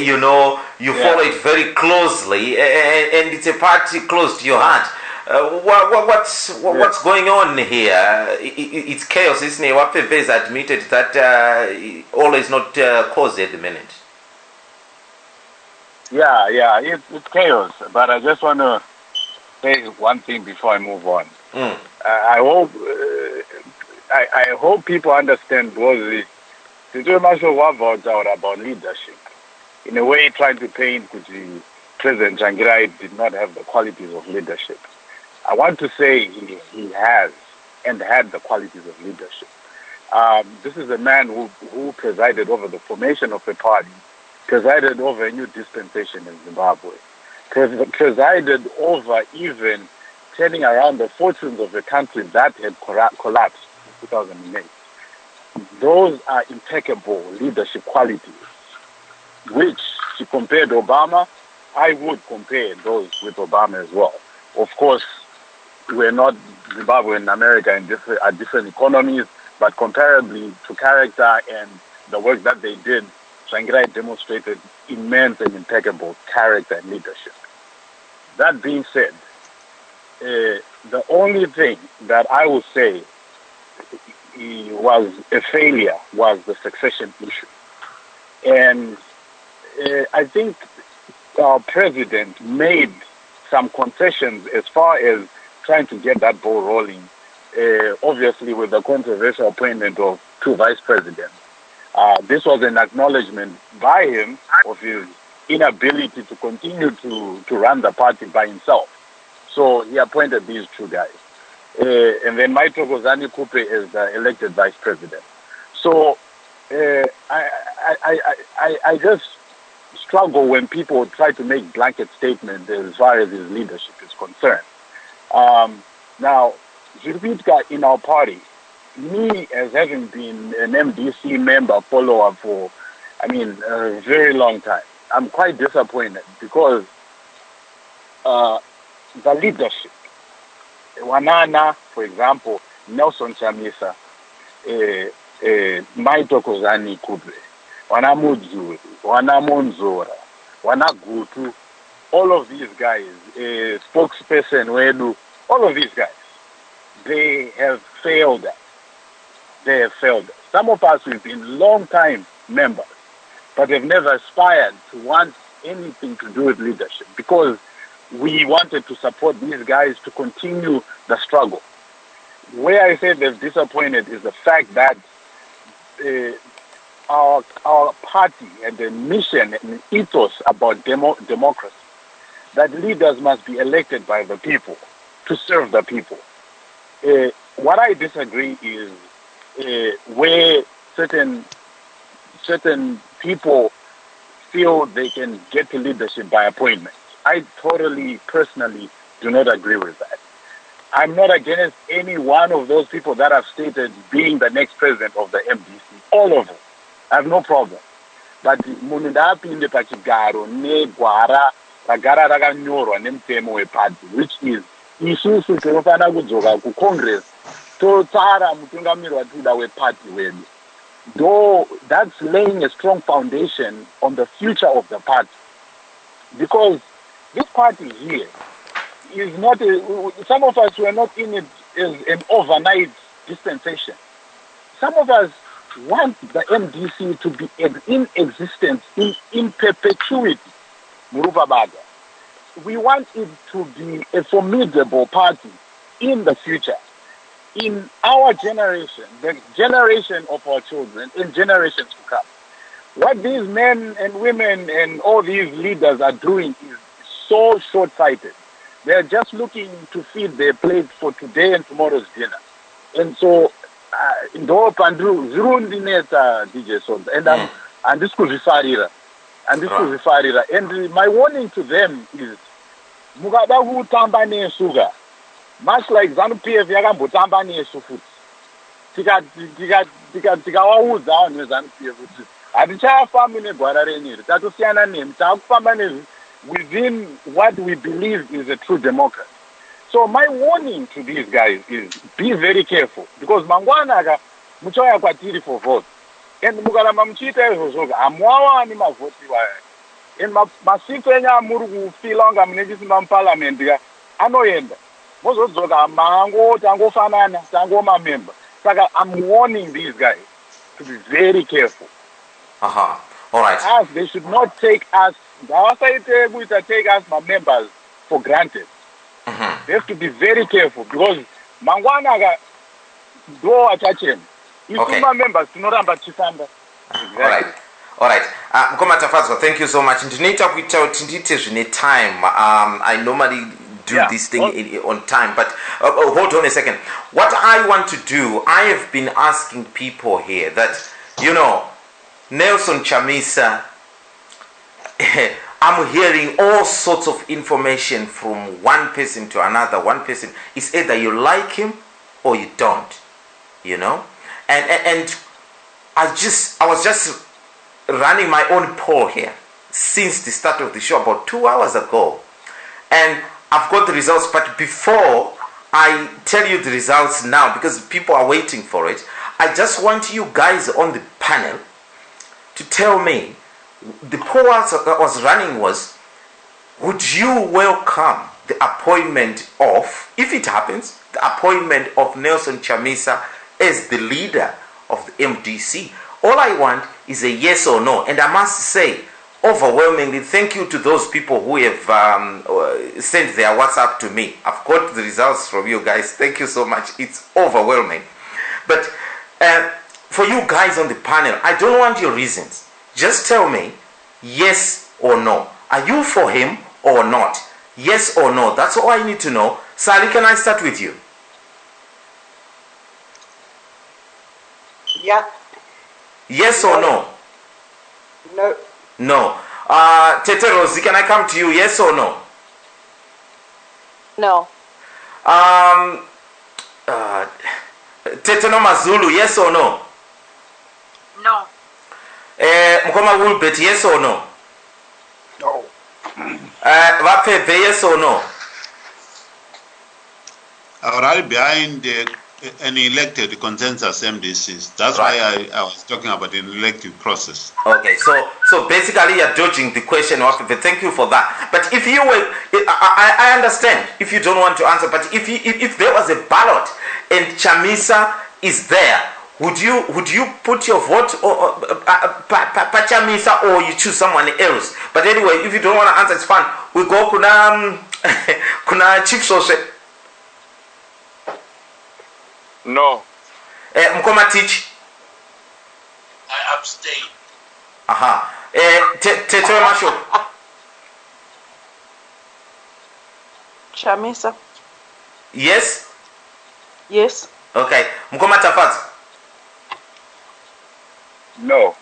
you know you follow it very closely, and it's a party close to your heart. What's going on here? It's chaos, isn't it? What Pepe has admitted that all is not cozy at the minute. Yeah, it's chaos. But I just want to say one thing before I move on. I hope people understand because about leadership. In a way, trying to paint President Tsvangirai did not have the qualities of leadership. I want to say he has and had the qualities of leadership. This is a man who presided over the formation of a party, presided over a new dispensation in Zimbabwe, presided over even turning around the fortunes of a country that had collapsed in 2008. Those are impeccable leadership qualities, which, to compare to Obama, I would compare those with Obama as well. Of course, we're not Zimbabwe and America are different economies, but comparably to character and the work that they did, Tsvangirai demonstrated immense and impeccable character and leadership. That being said, the only thing that I would say was a failure was the succession issue. And I think our president made some concessions as far as trying to get that ball rolling, obviously with the controversial appointment of 2 vice presidents. This was an acknowledgement by him of his inability to continue to run the party by himself. So he appointed these 2 guys. And then Maitro Gozani Kupe is the elected vice president. So I just struggle when people try to make blanket statements as far as his leadership is concerned. Now, Zirbitka in our party me, as having been an MDC member follower for, a very long time, I'm quite disappointed because the leadership, Wanana, for example, Nelson Chamisa, Maito Kozani Kubre, Wana Mudzuri, Wana Monzora, Wana Gutu, all of these guys, spokesperson Wedu, all of these guys, they have failed us. They have failed us. Some of us, we've been long-time members, but they've never aspired to want anything to do with leadership because we wanted to support these guys to continue the struggle. Where I say they've disappointed is the fact that our party had a mission and ethos about democracy, that leaders must be elected by the people to serve the people. What I disagree is where certain people feel they can get to leadership by appointment. I totally, personally, do not agree with that. I'm not against any one of those people that have stated being the next president of the MDC. All of them. I have no problem. But munindapinde pachigaro negwara ragara rakanyorwa nemutemo weparty, which is isusu tinofana kudzoka kucongress totsara mutungamiri watinoda weparty wedu. Though that's laying a strong foundation on the future of the party. Because this party here is not, some of us were not in it as an overnight dispensation. Some of us want the MDC to be in existence in perpetuity. Murupabaga. We want it to be a formidable party in the future. In our generation, the generation of our children, in generations to come. What these men and women and all these leaders are doing is so short-sighted. They're just looking to feed their plate for today and tomorrow's dinner. And so, in the whole Pandru, DJ Sodza, and this could be Farira. And my warning to them is, Mugadahu Tambane Suga, much like ZANU-PF Yagambutamba Nesu Foot. Tikawauza on ZANU-PF. Adichafamine Guarareni, Tatusiana name, Tafamane within what we believe is a true democracy. So my warning to these guys is be very careful because Mangwanaga Muchoya Kwatiri for vote. And Mugalama Mchita Hosoga, Amwawa Anima Voti. And Masifenya Muru Filonga Municipal Parliament, Anoyenda. Most of Mango, Tango Fanana, Tango member. I'm warning these guys to be very careful. All right. They should not take us, take us, my members, for granted. They have to be very careful because Mangwanaga do attention. If my members do not have Chifanda. All right. Mkoma Tafazwa, thank you so much. Ndinita without time. I normally do this thing on time, but hold on a second. What I want to do, I have been asking people here that, Nelson Chamisa, I'm hearing all sorts of information from one person to another. One person is either you like him or you don't, and I was just running my own poll here since the start of the show about 2 hours ago, and I've got the results. But before I tell you the results now, because people are waiting for it, I just want you guys on the panel to tell me, the poll I was running was, would you welcome the appointment of, if it happens, the appointment of Nelson Chamisa as the leader of the MDC? All I want is a yes or no. And I must say, overwhelmingly, thank you to those people who have sent their WhatsApp to me. I've got the results from you guys. Thank you so much. It's overwhelming. But for you guys on the panel, I don't want your reasons. Just tell me yes or no. Are you for him or not? Yes or no. That's all I need to know. Sally, can I start with you? Yeah. Yes or no? No. No. Tete Rosie, can I come to you? Yes or no? No. Teteno Mazulu, yes or no? No. Mkoma Woolbet, yes or no? No. Vapeve, yes or no? Right behind an elected consensus MDCs. That's Right. why I was talking about an elective process. Okay, so basically you're dodging the question. Thank you for that. But if you were, I understand if you don't want to answer. But if there was a ballot and Chamisa is there, would you put your vote or Chamisa, or you choose someone else? But anyway, if you don't want to answer, it's fine. We go kuna Chief Sose. No. Mkoma Teach. I abstain. Aha. Tete Masho. Chamisa. Yes. Yes. Okay. Mkoma Tafaz. No.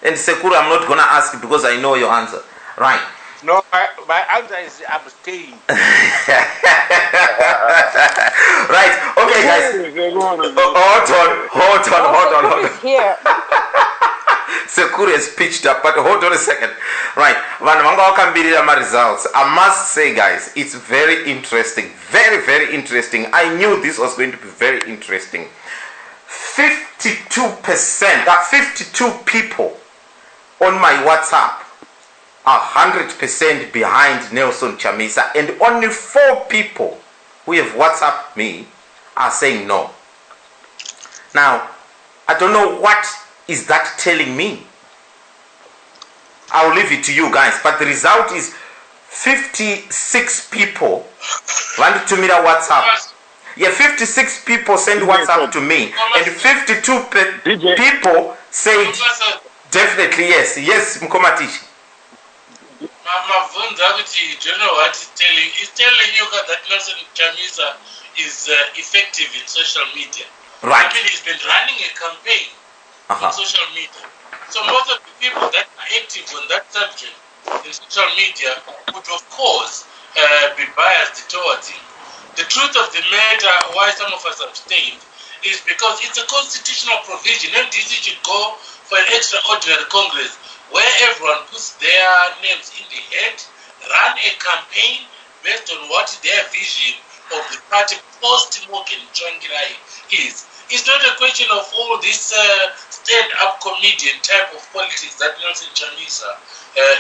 And Sekuru, I'm not gonna ask you because I know your answer. Right. No, my answer is abstain. Right. Okay, guys. Hold on. Here. Sekuru has pitched up, but hold on a second. Right. My results. I must say, guys, it's very interesting. Very, very interesting. I knew this was going to be very interesting. 52%, 52 people on my WhatsApp are 100% behind Nelson Chamisa, and only 4 people who have WhatsApped me are saying no. Now, I don't know what is that telling me. I'll leave it to you guys, but the result is 56 people wanted to meet a WhatsApp. Yeah, 56 people send WhatsApp to me, and 52 people said definitely yes. Yes, Mkomatishi. Mavunza, do you know what it's telling? It's telling you that Nelson Chamisa is effective in social media. Right. I mean, he's been running a campaign on social media. So most of the people that are active on that subject in social media would, of course, be biased towards him. The truth of the matter, why some of us abstained, is because it's a constitutional provision. MDC should go for an extraordinary Congress where everyone puts their names in the hat, run a campaign based on what their vision of the party post-Morgan Tsvangirai is. It's not a question of all this stand-up comedian type of politics that Nelson Chamisa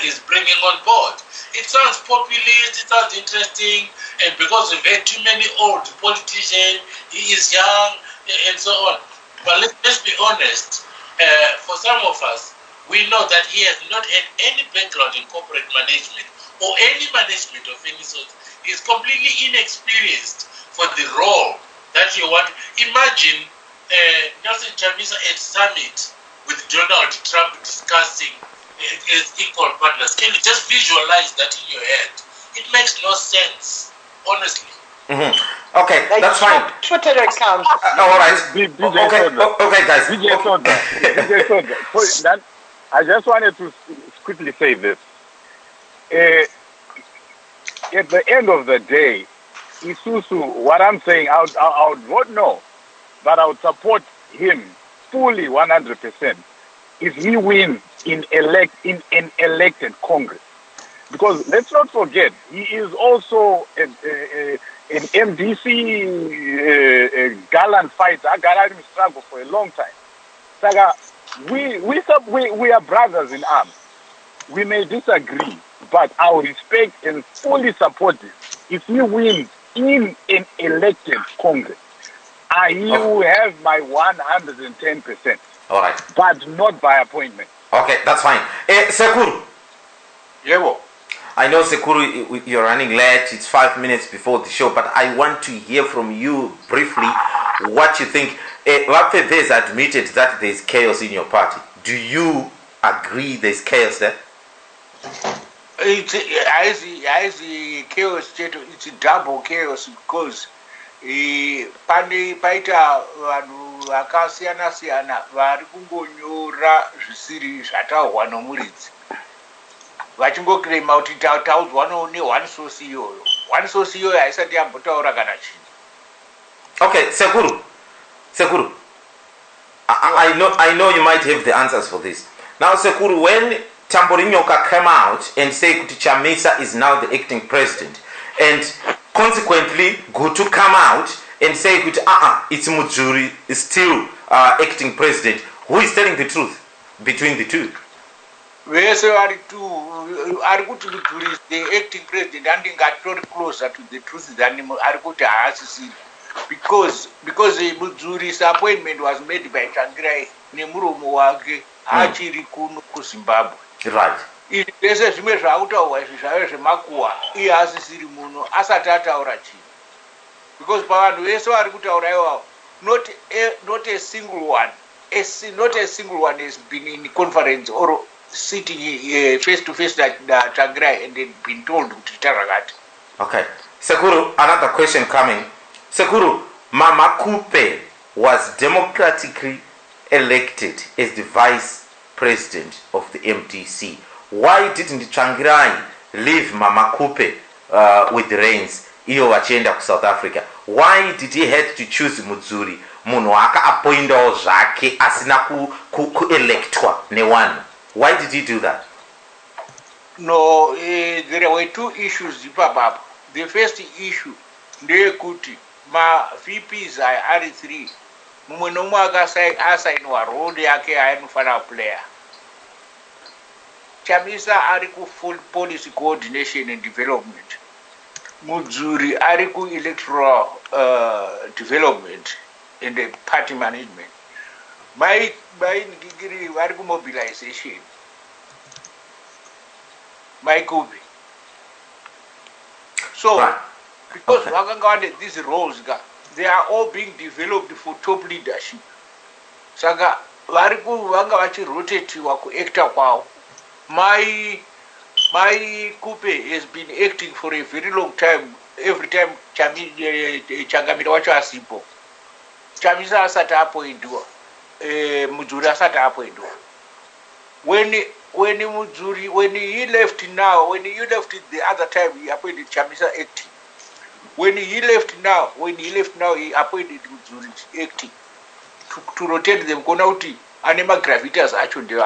is bringing on board. It sounds populist, it sounds interesting, and because we've had too many old politicians, he is young, and so on. But let's be honest, for some of us, we know that he has not had any background in corporate management or any management of any sort. He is completely inexperienced for the role that you want. Imagine Nelson Chamisa at summit with Donald Trump discussing as equal partners. Can you just visualize that in your head? It makes no sense, honestly. Okay, that's fine. Twitter account. All right. Okay, guys. DJ Sodza. I just wanted to quickly say this. At the end of the day, Isusu, what I'm saying, I would vote no, but I would support him fully 100% if he wins in an elected Congress. Because let's not forget, he is also an MDC gallant fighter, gallant struggle for a long time. Saga, we are brothers in arms. We may disagree, but I will respect and fully support him if he wins in an elected Congress. He will have my 110%. All right. But not by appointment. Okay, that's fine. Sekuru. Yeah, I know, Sekuru, you're running late. It's 5 minutes before the show, but I want to hear from you briefly what you think. Wapfebe has admitted that there's chaos in your party. Do you agree there's chaos there? It's chaos, it's double chaos because paita vanhu vakasiyana-siyana vari kungonyora zvisiri zvataurwa nomuridzi vachingokirema kuti taudzwa ne1 source iyoyo 1 source iyoyo haisati yambotaura kana chinhu. Okay, Sekuru, Sekuru, I know you might have the answers for this. Now, Sekuru, when Tamborinyoka came out and said that Chamisa is now the acting president, and consequently Gutu come out and say that it's Mujuri is still acting president, who is telling the truth between the two? Whereas are good to the acting president and got very closer to the truth than are good to because the Mujuri's appointment was made by Changirai Nemuru Mwage Achiri Kunu Zimbabwe. Right. It is a measure out of Makua, he has a Sirimuno, Asatata Orachi. Because Pawan Weso are good not a single one. Not a single one has been in conference or sitting face to face at Changirai and then been told to Taragat. Okay. Sekuru, another question coming. Sekuru, Mama Kupe was democratically elected as the vice president of the MDC. Why didn't Changirai leave Mama Kupe with the reins? Iyo wachienda ku South Africa. Why did he have to choose Muzuri? Munhu akaappointawo zvake asina ku-electwa ne1. Why did he do that? No, there were two issues. The first issue, ndeyekuti ma VPs are 3. Mumwe nomwe akasainwa role yake ainofana player. Chamisa ari ku full policy coordination and development. Muzuri ari ku electoral development and the party management. My ngigiri vari ku mobilization. My Kobe. So, because okay. These roles, they are all being developed for top leadership. Saka variku vanga vachi rotate waku actor kwao. My Coupe has been acting for a very long time. Every time Changamira wacho asipo. Chamisa asati apoindwa. Mujuri asati apoindwa. When he left now, when he left the other time, he appointed Chamisa acting. When he left now, he appointed Mujuri acting to rotate them. Konauti anema gravitas actually.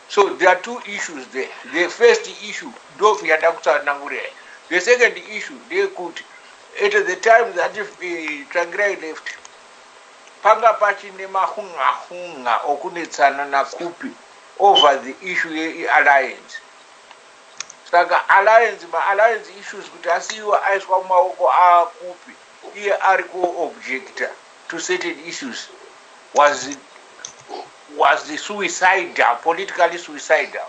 So there are two issues there. The first issue, the second issue, they could at the time that Changirai left. Panga pachi nema hunga okunetsana na Kupi over the issue alliance. Saka alliance issues kuti asiwa aiswa maoko a Kupi. Iye ariko objector to certain issues was the suicidal, politically suicidal.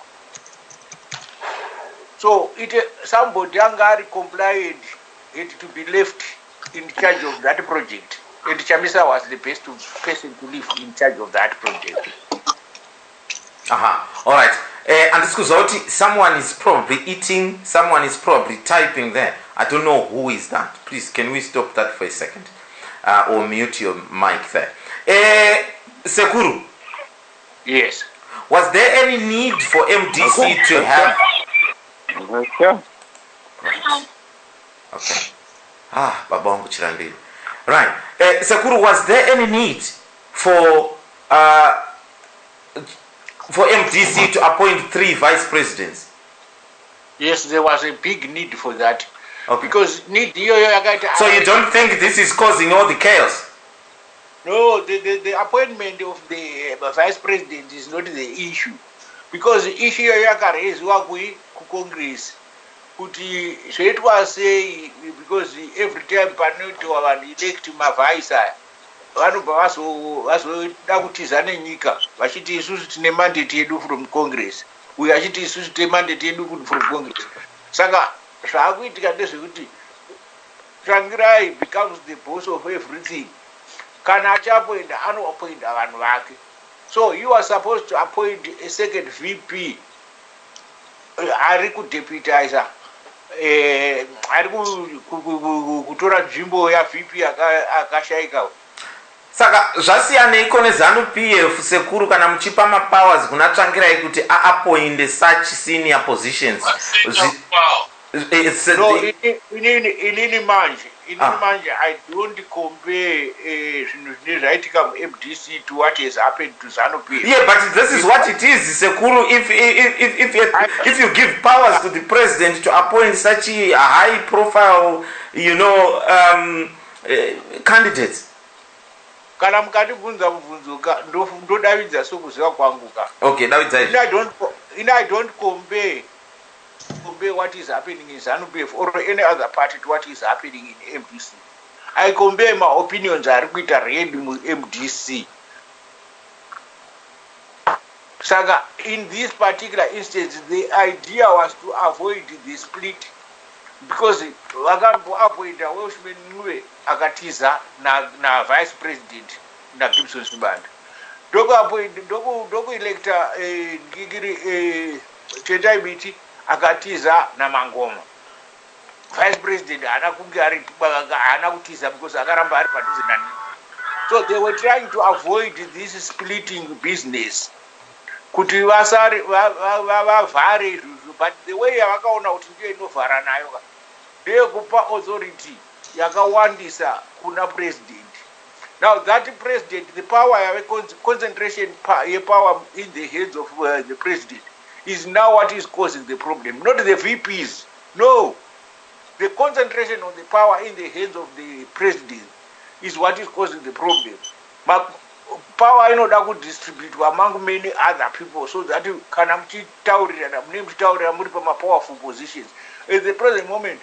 So somebody angari complied had to be left in charge of that project. And Chamisa was the best person to live in charge of that project. All right. And Skuzoti, someone is probably eating, someone is probably typing there. I don't know who is that. Please, can we stop that for a second? Or mute your mic there. Sekuru. Yes. Was there any need for MDC to have... Sure. Right. Okay. Babongo Chirandili. Right. Sekuru, was there any need for MDC to appoint 3 vice presidents? Yes, there was a big need for that. Okay. Because so you don't think this is causing all the chaos? No, the appointment of the vice president is not the issue. Because the issue is Congress. So it was because every time Panuto and elect my vice, mandate from Congress. We actually mandate from Congress. Saga Changirai becomes the boss of everything. So you are supposed to appoint a second VP. Ariku deputizer. Kutora Jimbo ya VP akashaika. Saka zvasiyana ikone ZANU PF Sekuru kana muchipa mapowers kuna Changirai kuti appoint such senior positions. It's no, in manje, I don't compare MDC to what has happened to ZANU-PF. Yeah, but this is what it is, Sekuru. If you give powers to the president to appoint such a high-profile, candidates. Kana mukatibvunza mubvunzo ndodavidza sokuziva kwangu ka. Okay, I don't compare what is happening in ZANU-PF or any other party to what is happening in MDC. I compare my opinions are quite read in MDC. Saga, in this particular instance, the idea was to avoid the split because vakakamboavoida Welshman Nwe akatiza na vice president na Gibson Sibanda. Doku electa ngigiri Tendai Biti akatiza na Mangoma. Vice president anakunge ari anakutiza because akaramba ari padhuze nani. So they were trying to avoid this splitting business. Kuti vasari vavhare izvozvo, but the way yavakaona kuti ndiyo inovhara nayo ndeyekupa authority yakawandisa kuna president. Now that president, the power yave concentration yepower in the hands of the president is now what is causing the problem, not the VPs. No, the concentration of the power in the hands of the president is what is causing the problem. Power inoda kudistribute among many other people so that you can muchitaurira muri powerful positions. At the present moment,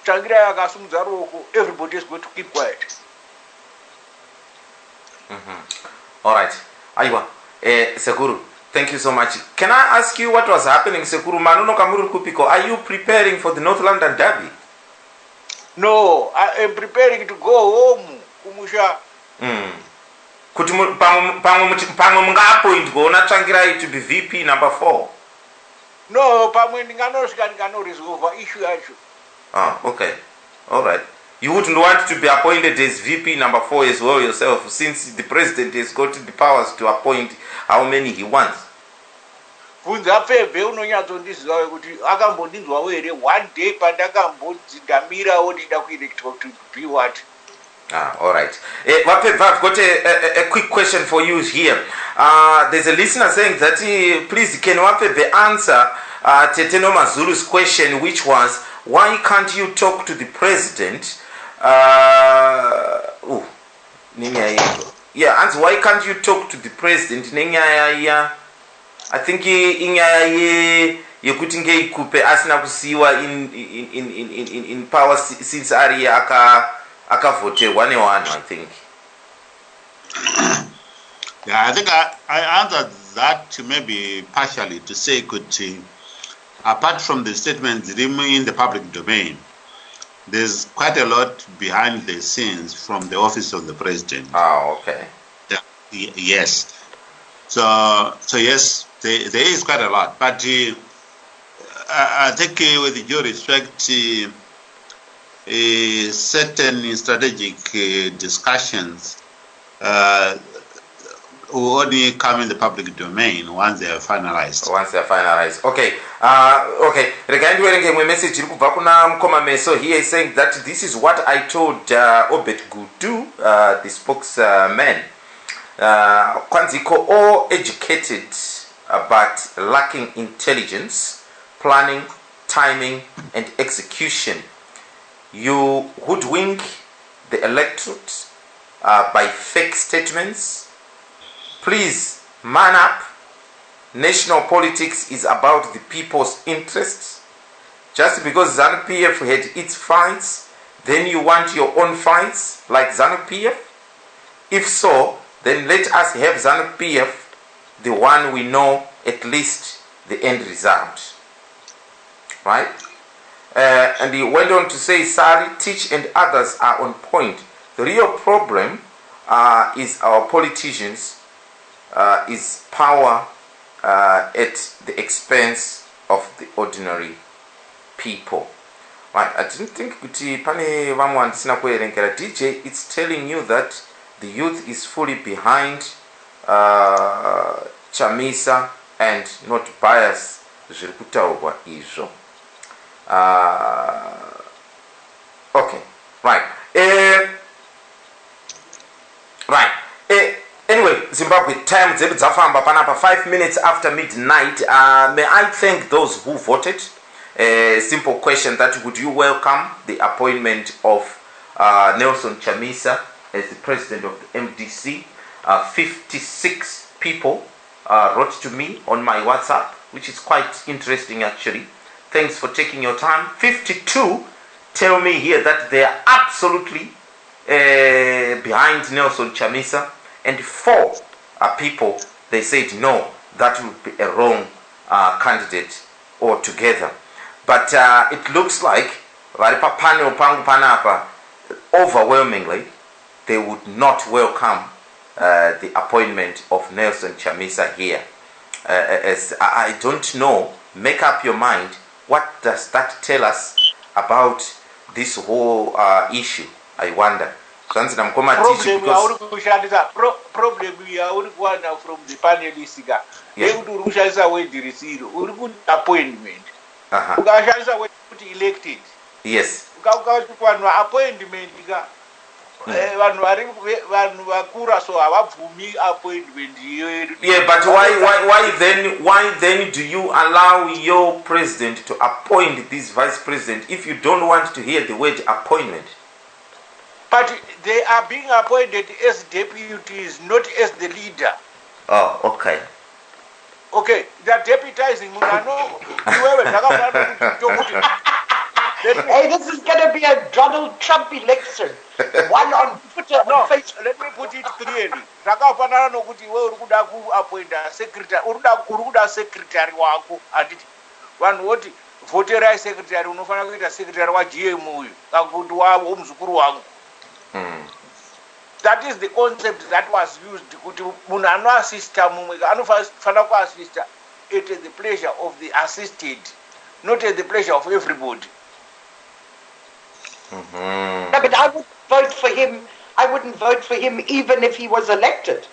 Changira yakasumudza ruoko, everybody is going to keep quiet. All right. Aiwa, Sekuru, thank you so much. Can I ask you what was happening, Sekuru? Manuno Kamuru Kupiko, are you preparing for the North London Derby? No, I am preparing to go home, Kumusha. Kuti pamwe mungaappoint kuona Tsvangirai to be VP number 4? No, pamwe ndinganosvika ndinganoresolva issue yacho. Ah, okay. All right. You wouldn't want to be appointed as VP number 4 as well yourself, since the president has got the powers to appoint how many he wants. Kunza Pebe unonyatsondiziva kuti akambondinzwawo here one day pandakambodzingamirawo ndida kuelectoral to be what. Ah, all right. I've got a quick question for you here. There's a listener saying that, please, can Wapebe answer Teteno Mazulu's question, which was, why can't you talk to the president? Answer, why can't you talk to the president? I think yekuti ngeikupe asina kusiwa in power since ari akavoterwa newanhu, I think. Yeah, I think I answered that maybe partially to say apart from the statements in the public domain, there's quite a lot behind the scenes from the office of the president. Oh, okay. Yes. So yes, there is quite a lot. But I think with due respect, certain strategic discussions will only come in the public domain once they are finalized. Okay. Okay. Regarding my message, so he is saying that this is what I told Obed Gudu, the spokesman. Kwanziko, all educated but lacking intelligence, planning, timing, and execution. You hoodwink the electorate by fake statements. Please, man up. National politics is about the people's interests. Just because ZANU-PF had its fights, then you want your own fights like ZANU-PF? If so, then let us have ZANU-PF, the one we know at least the end result. Right? And he went on to say, Sari, Teach and others are on point. The real problem is our politicians, is power at the expense of the ordinary people. Right, I didn't think DJ, it's telling you that the youth is fully behind Chamisa and not biased. Okay, right. Right. Anyway, Zimbabwe, time dzafamba panapa 5 minutes after midnight. May I thank those who voted? Simple question: that would you welcome the appointment of Nelson Chamisa as the president of the MDC? 56 people wrote to me on my WhatsApp, which is quite interesting actually. Thanks for taking your time. 52 tell me here that they are absolutely behind Nelson Chamisa, and 4 people, they said no, that would be a wrong candidate altogether. But it looks like overwhelmingly they would not welcome the appointment of Nelson Chamisa here. As I don't know, make up your mind, what does that tell us about this whole issue? I wonder. Problem yaurikuwana from the panelists ga yekuti uri kushandisa word risiro uri kuti appointment ukashandisa word kuti elected. Yes. Ukauti vanhu appointment ga vanhu vakura so havabvumi appointment iyoyo. Yeah, but why then do you allow your president to appoint this vice president if you don't want to hear the word appointment? But they are being appointed as deputies, not as the leader. Oh, okay. Okay, they are deputizing. Hey, this is going to be a Donald Trump election. One on Twitter. No, let me put it clearly. Rakafanana nokuti we urikuda kuappointa secretary, urikuda secretary wako anditi vanhu voti voterai secretary unofanira kuita secretary wa GM uyu kakuti wavo muzukuru wangu. That is the concept that was used kuti munhu anoassista mumwe anofanira kuassista at the pleasure of the assisted, not at the pleasure of everybody. No, but I wouldn't vote for him. I wouldn't vote for him even if he was elected.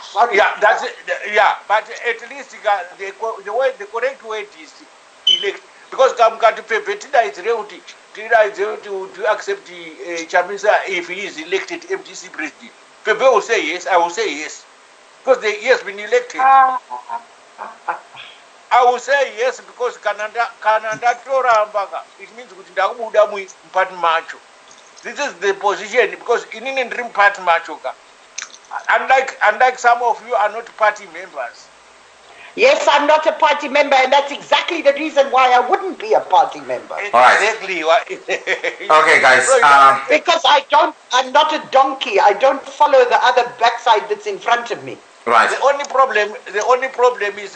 Sorry. Yeah, that's it. Yeah, but at least the correct word is elect, because Kamkati is reality. To accept Chamisa if he is elected MDC president. People will say yes, I will say yes. Because he has been elected. I will say yes because Canada Tora Ambaka. It means Mpati Macho. This is the position because in an interim party macho. Unlike some of you are not party members. Yes, I'm not a party member, and that's exactly the reason why I wouldn't be a party member. Exactly. Okay, guys. Because I'm not a donkey. I don't follow the other backside that's in front of me. Right. The only problem is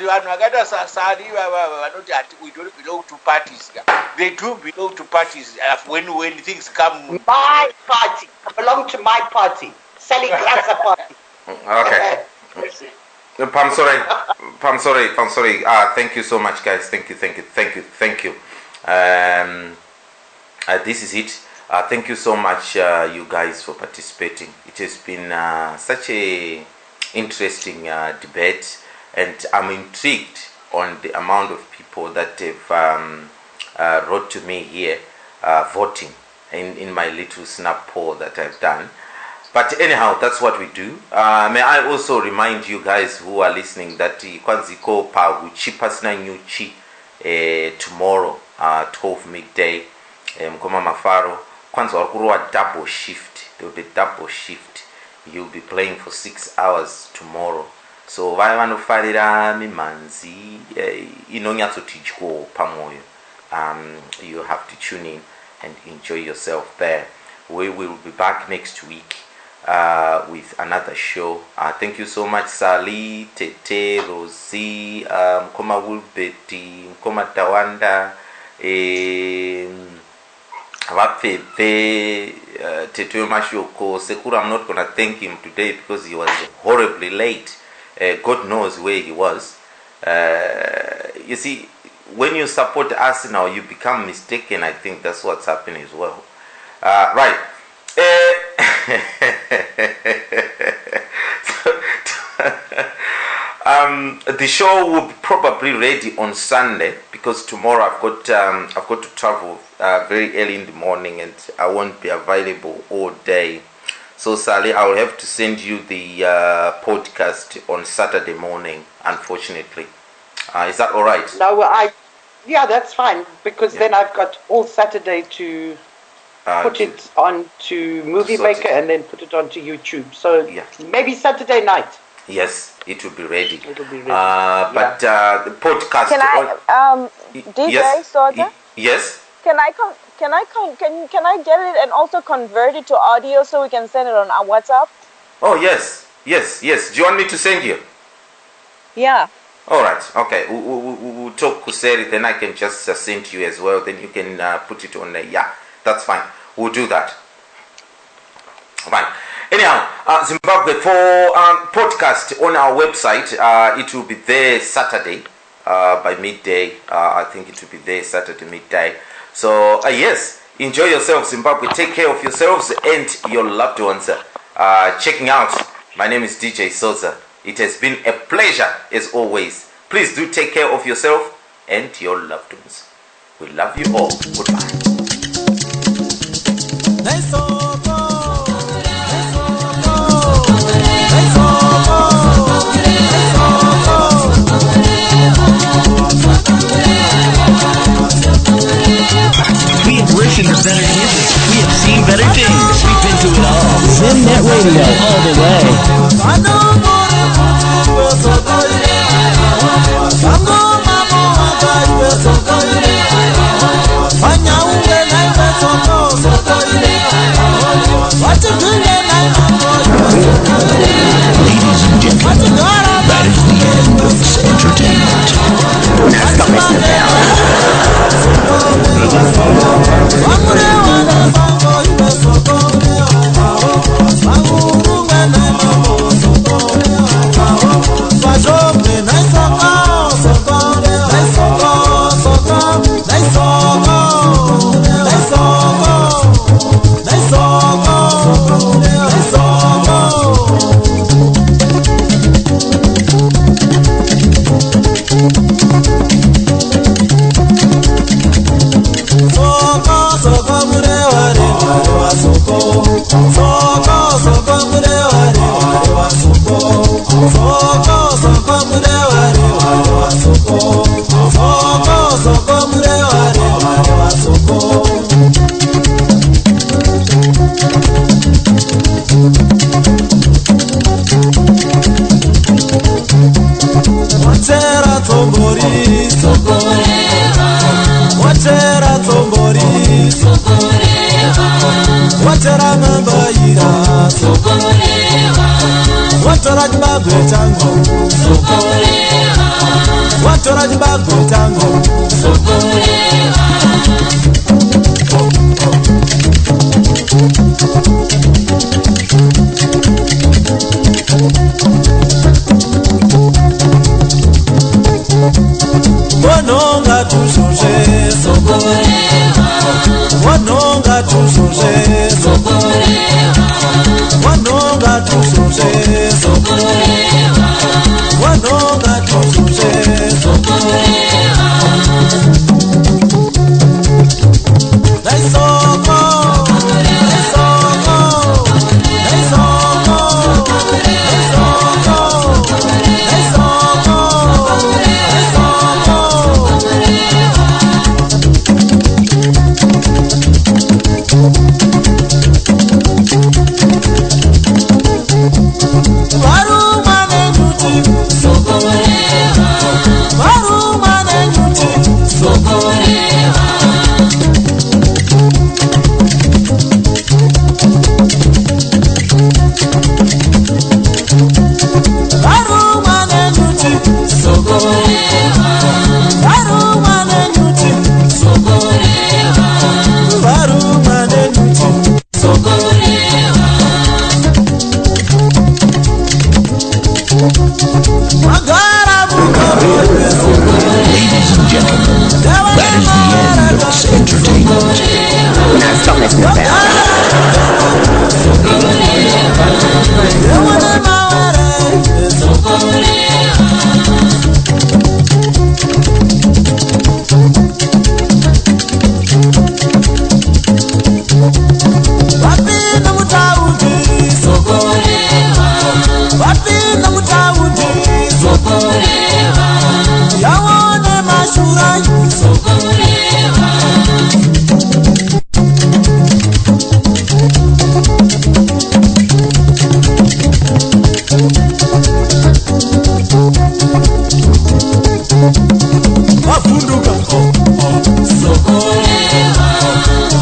we don't belong to parties. They do belong to parties when things come. My party. I belong to my party. Selling Grasa party. Okay. I'm sorry. Thank you so much, guys. Thank you. This is it. Thank you so much, you guys, for participating. It has been such a interesting debate, and I'm intrigued on the amount of people that have wrote to me here, voting in my little snap poll that I've done. But anyhow, that's what we do. May I also remind you guys who are listening that Kwanziko pa uchipasna nyuchi tomorrow 12 midday mkoma mafaro kwanza wakurua double shift. There will be double shift. You'll be playing for 6 hours tomorrow. So vaya vanofarira mimanzi inonyatso tichko pamoyo. You have to tune in and enjoy yourself there. We will be back next week with another show. Thank you so much, Sally, Tete, Rosie, Mkoma Wulbeti, Mkoma Tawanda, Wapfefe, Tete Mashoko, Sekura. I'm not going to thank him today because he was horribly late. God knows where he was. You see, when you support us now, you become mistaken. I think that's what's happening as well. Right. The show will be probably ready on Sunday because tomorrow I've got to travel very early in the morning and I won't be available all day. So Sally, I will have to send you the podcast on Saturday morning, unfortunately. Is that all right? No, yeah, that's fine because then I've got all Saturday to put it on to Movie Maker and then put it onto YouTube. So maybe Saturday night. Yes, it will be ready. It will be ready. But the podcast. Can I, DJ yes, Sodza? Yes. Can I get it and also convert it to audio so we can send it on our WhatsApp? Oh yes. Do you want me to send you? Yeah. All right. Okay. We'll talk to Seri, then I can just send to you as well. Then you can put it on there. Yeah, that's fine. We'll do that. Fine. Anyhow, Zimbabwe, for podcast on our website, it will be there Saturday by midday. I think it will be there Saturday midday. So, yes, enjoy yourself, Zimbabwe. Take care of yourselves and your loved ones. Checking out. My name is DJ Sodza. It has been a pleasure as always. Please do take care of yourself and your loved ones. We love you all. Goodbye. We have listened to better music. We have seen better things. We've been to it all. Zimnet Radio all the way. Ladies and gentlemen, that is the end of this entertainment. Stop listening now. Entertainment.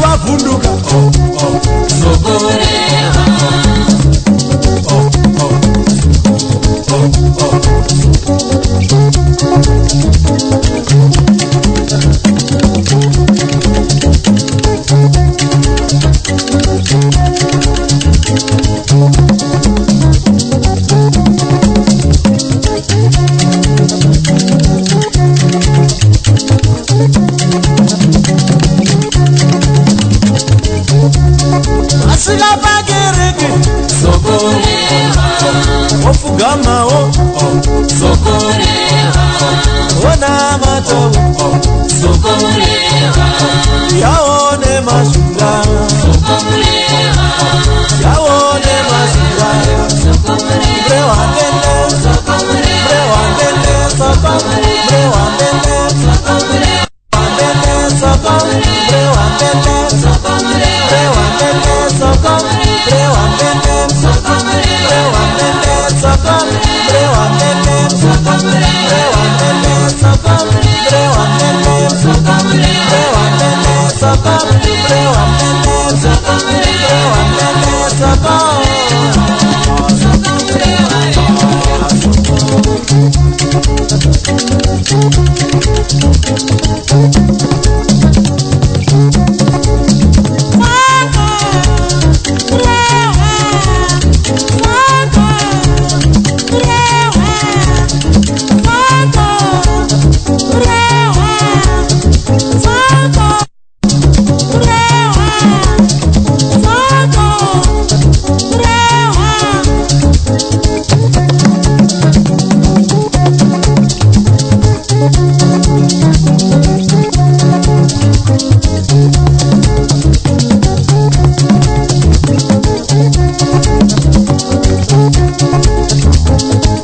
vavhunduka vavhunduka asikapakereke ofugamawo ona matawo yaone masura yaone masura brewandende brewandende soko brewandende brewandende soko brewandende brewandende soko brewandende soko brewandende soko brewandende soko brewandende soko brewandende soko brewandende soko brewandende soko brewandende soko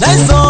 Let's go.